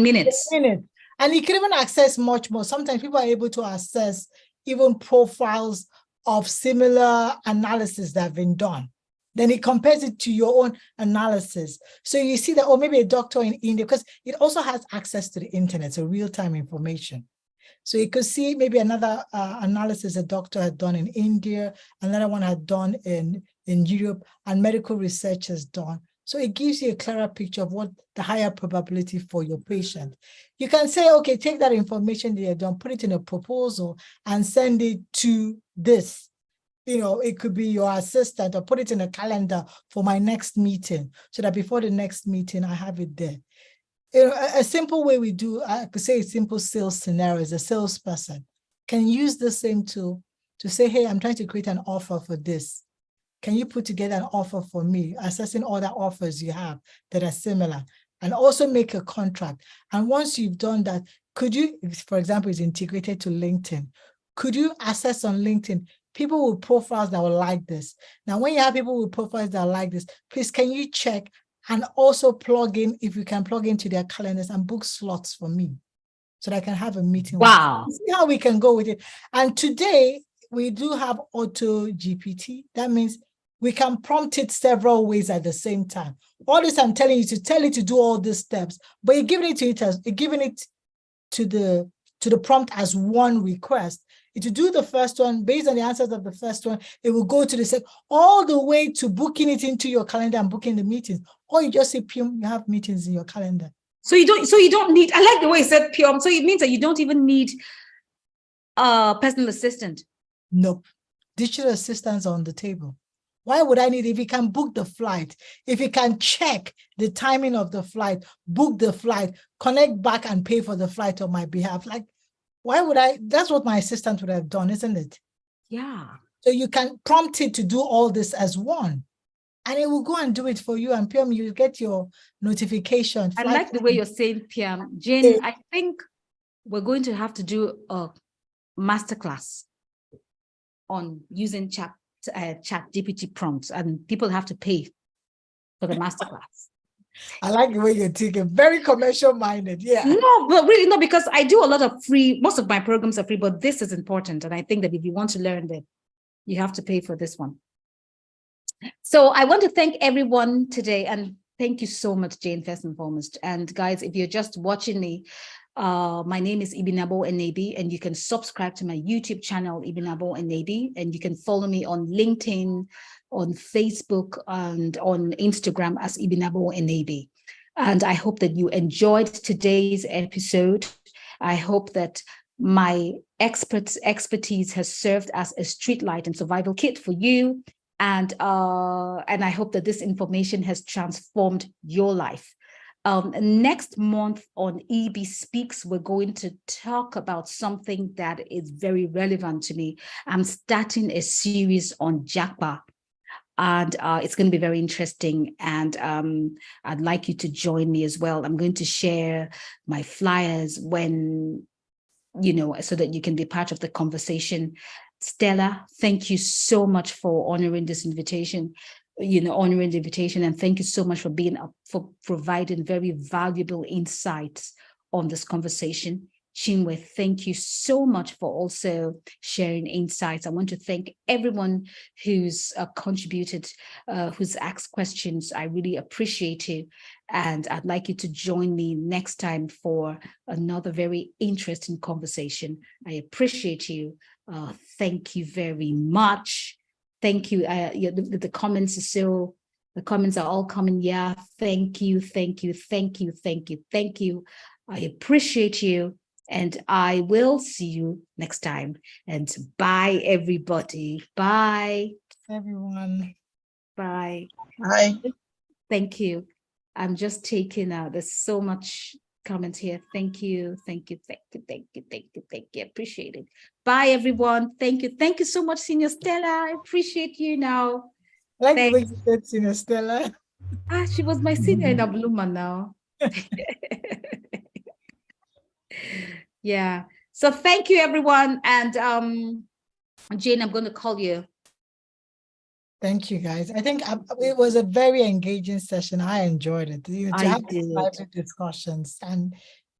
you can even access much more. Sometimes people are able to access even profiles of similar analysis that have been done. Then it compares it to your own analysis. So you see that, maybe a doctor in India, because it also has access to the internet, so real-time information. So you could see maybe another analysis a doctor had done in India, another one had done in Europe, and medical research has done. So it gives you a clearer picture of what the higher probability for your patient. You can say, okay, take that information that you've done, put it in a proposal and send it to this. it could be your assistant, or put it in a calendar for my next meeting, so that before the next meeting, I have it there. A simple way we do, I could say a simple sales scenario is a salesperson can use the same tool to say, hey, I'm trying to create an offer for this. Can you put together an offer for me, assessing all the offers you have that are similar, and also make a contract. And once you've done that, could you, for example, is integrated to LinkedIn, could you assess on LinkedIn people with profiles that will like this? Now, when you have people with profiles that like this, please, can you check and also plug in, if you can plug into their calendars and book slots for me so that I can have a meeting. Wow. See how we can go with it. And today we do have auto GPT. That means we can prompt it several ways at the same time. All this I'm telling you to tell it to do all these steps, but you're giving it to it as you're giving it to the prompt as one request. If you do the first one, based on the answers of the first one, it will go to the second, all the way to booking it into your calendar and booking the meetings. Or you just say, Pium, you have meetings in your calendar. So you don't need, I like the way you said Pium. So it means that you don't even need a personal assistant. Nope. Digital assistants on the table. Why would I need, if you can book the flight, if you can check the timing of the flight, book the flight, connect back and pay for the flight on my behalf? Like, why would I? That's what my assistant would have done, isn't it? Yeah. So you can prompt it to do all this as one, and it will go and do it for you. And PM, you get your notification. I like the way you're saying PM. Jane, I think we're going to have to do a masterclass on using chat GPT prompts, and people have to pay for the masterclass. I like the way you're thinking, very commercial minded. Yeah. No, but really no, because I do a lot of free, most of my programs are free, but this is important. And I think that if you want to learn that, you have to pay for this one. So I want to thank everyone today, and thank you so much, Jane, first and foremost. And guys, if you're just watching me, my name is Ibinabo Enebi, and you can subscribe to my YouTube channel, Ibinabo Enebi, and you can follow me on LinkedIn, on Facebook, and on Instagram as Ibinabo Enebi. And I hope that you enjoyed today's episode. I hope that my expertise has served as a street light and survival kit for you. And I hope that this information has transformed your life. Next month on Ibi Speaks, we're going to talk about something that is very relevant to me. I'm starting a series on Jakba, and it's going to be very interesting. And I'd like you to join me as well. I'm going to share my flyers when, so that you can be part of the conversation. Stella, thank you so much for honoring this invitation. Honoring the invitation, and thank you so much for providing very valuable insights on this conversation. Chinwe, thank you so much for also sharing insights. I want to thank everyone who's contributed, who's asked questions. I really appreciate you, and I'd like you to join me next time for another very interesting conversation. I appreciate you. Thank you very much. Thank you. The comments the comments are all coming. Yeah. Thank you. Thank you. Thank you. Thank you. Thank you. I appreciate you. And I will see you next time. And bye, everybody. Bye. Everyone. Bye. Bye. Thank you. I'm just taking there's so much comments here. Thank you. Thank you. Thank you. Thank you. Thank you. Thank you. Appreciate it. Bye, everyone. Thank you. Thank you so much, Senior Stella. I appreciate you now. I like what you said, Senior Stella. She was my senior in Abluma now. Yeah. So thank you, everyone. And Jane, I'm going to call you. Thank you, guys. I think it was a very engaging session. I enjoyed it. To have private discussions and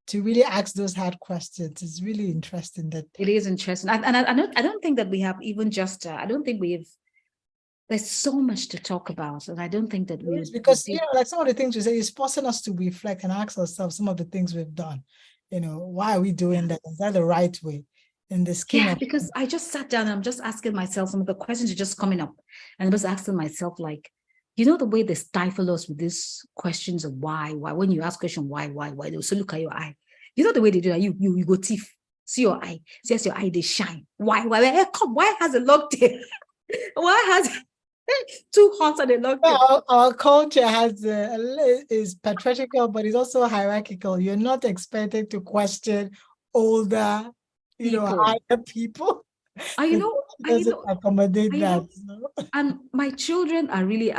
to really ask those hard questions is really interesting. That it is interesting. And I don't think that we have even just, I don't think there's so much to talk about. And I don't think that because, like some of the things we say is forcing us to reflect and ask ourselves some of the things we've done. Why are we doing that? Is that the right way? In the scheme of because I just sat down and I'm just asking myself, some of the questions are just coming up. And I was asking myself, like, the way they stifle us with these questions of why, when you ask question, why, they also look at your eye. The way they do that, you go thief, see your eye, see your eye, they shine. Why, come, why has a long tail? Why has two horns and a long tail? Our culture is patriarchal, but it's also hierarchical. You're not expected to question older, higher people. Doesn't accommodate that. And my children are really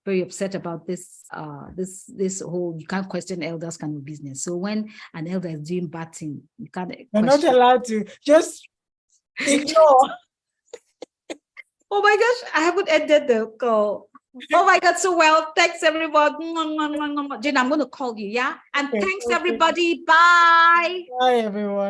very upset about this whole you can't question elders kind of business. So when an elder is doing bad thing, you can't You're not allowed to just ignore. Oh my gosh, I haven't ended the call. Oh my God, so well. Thanks, everybody. Jane, I'm going to call you, yeah? And thanks, everybody. Bye. Bye, everyone.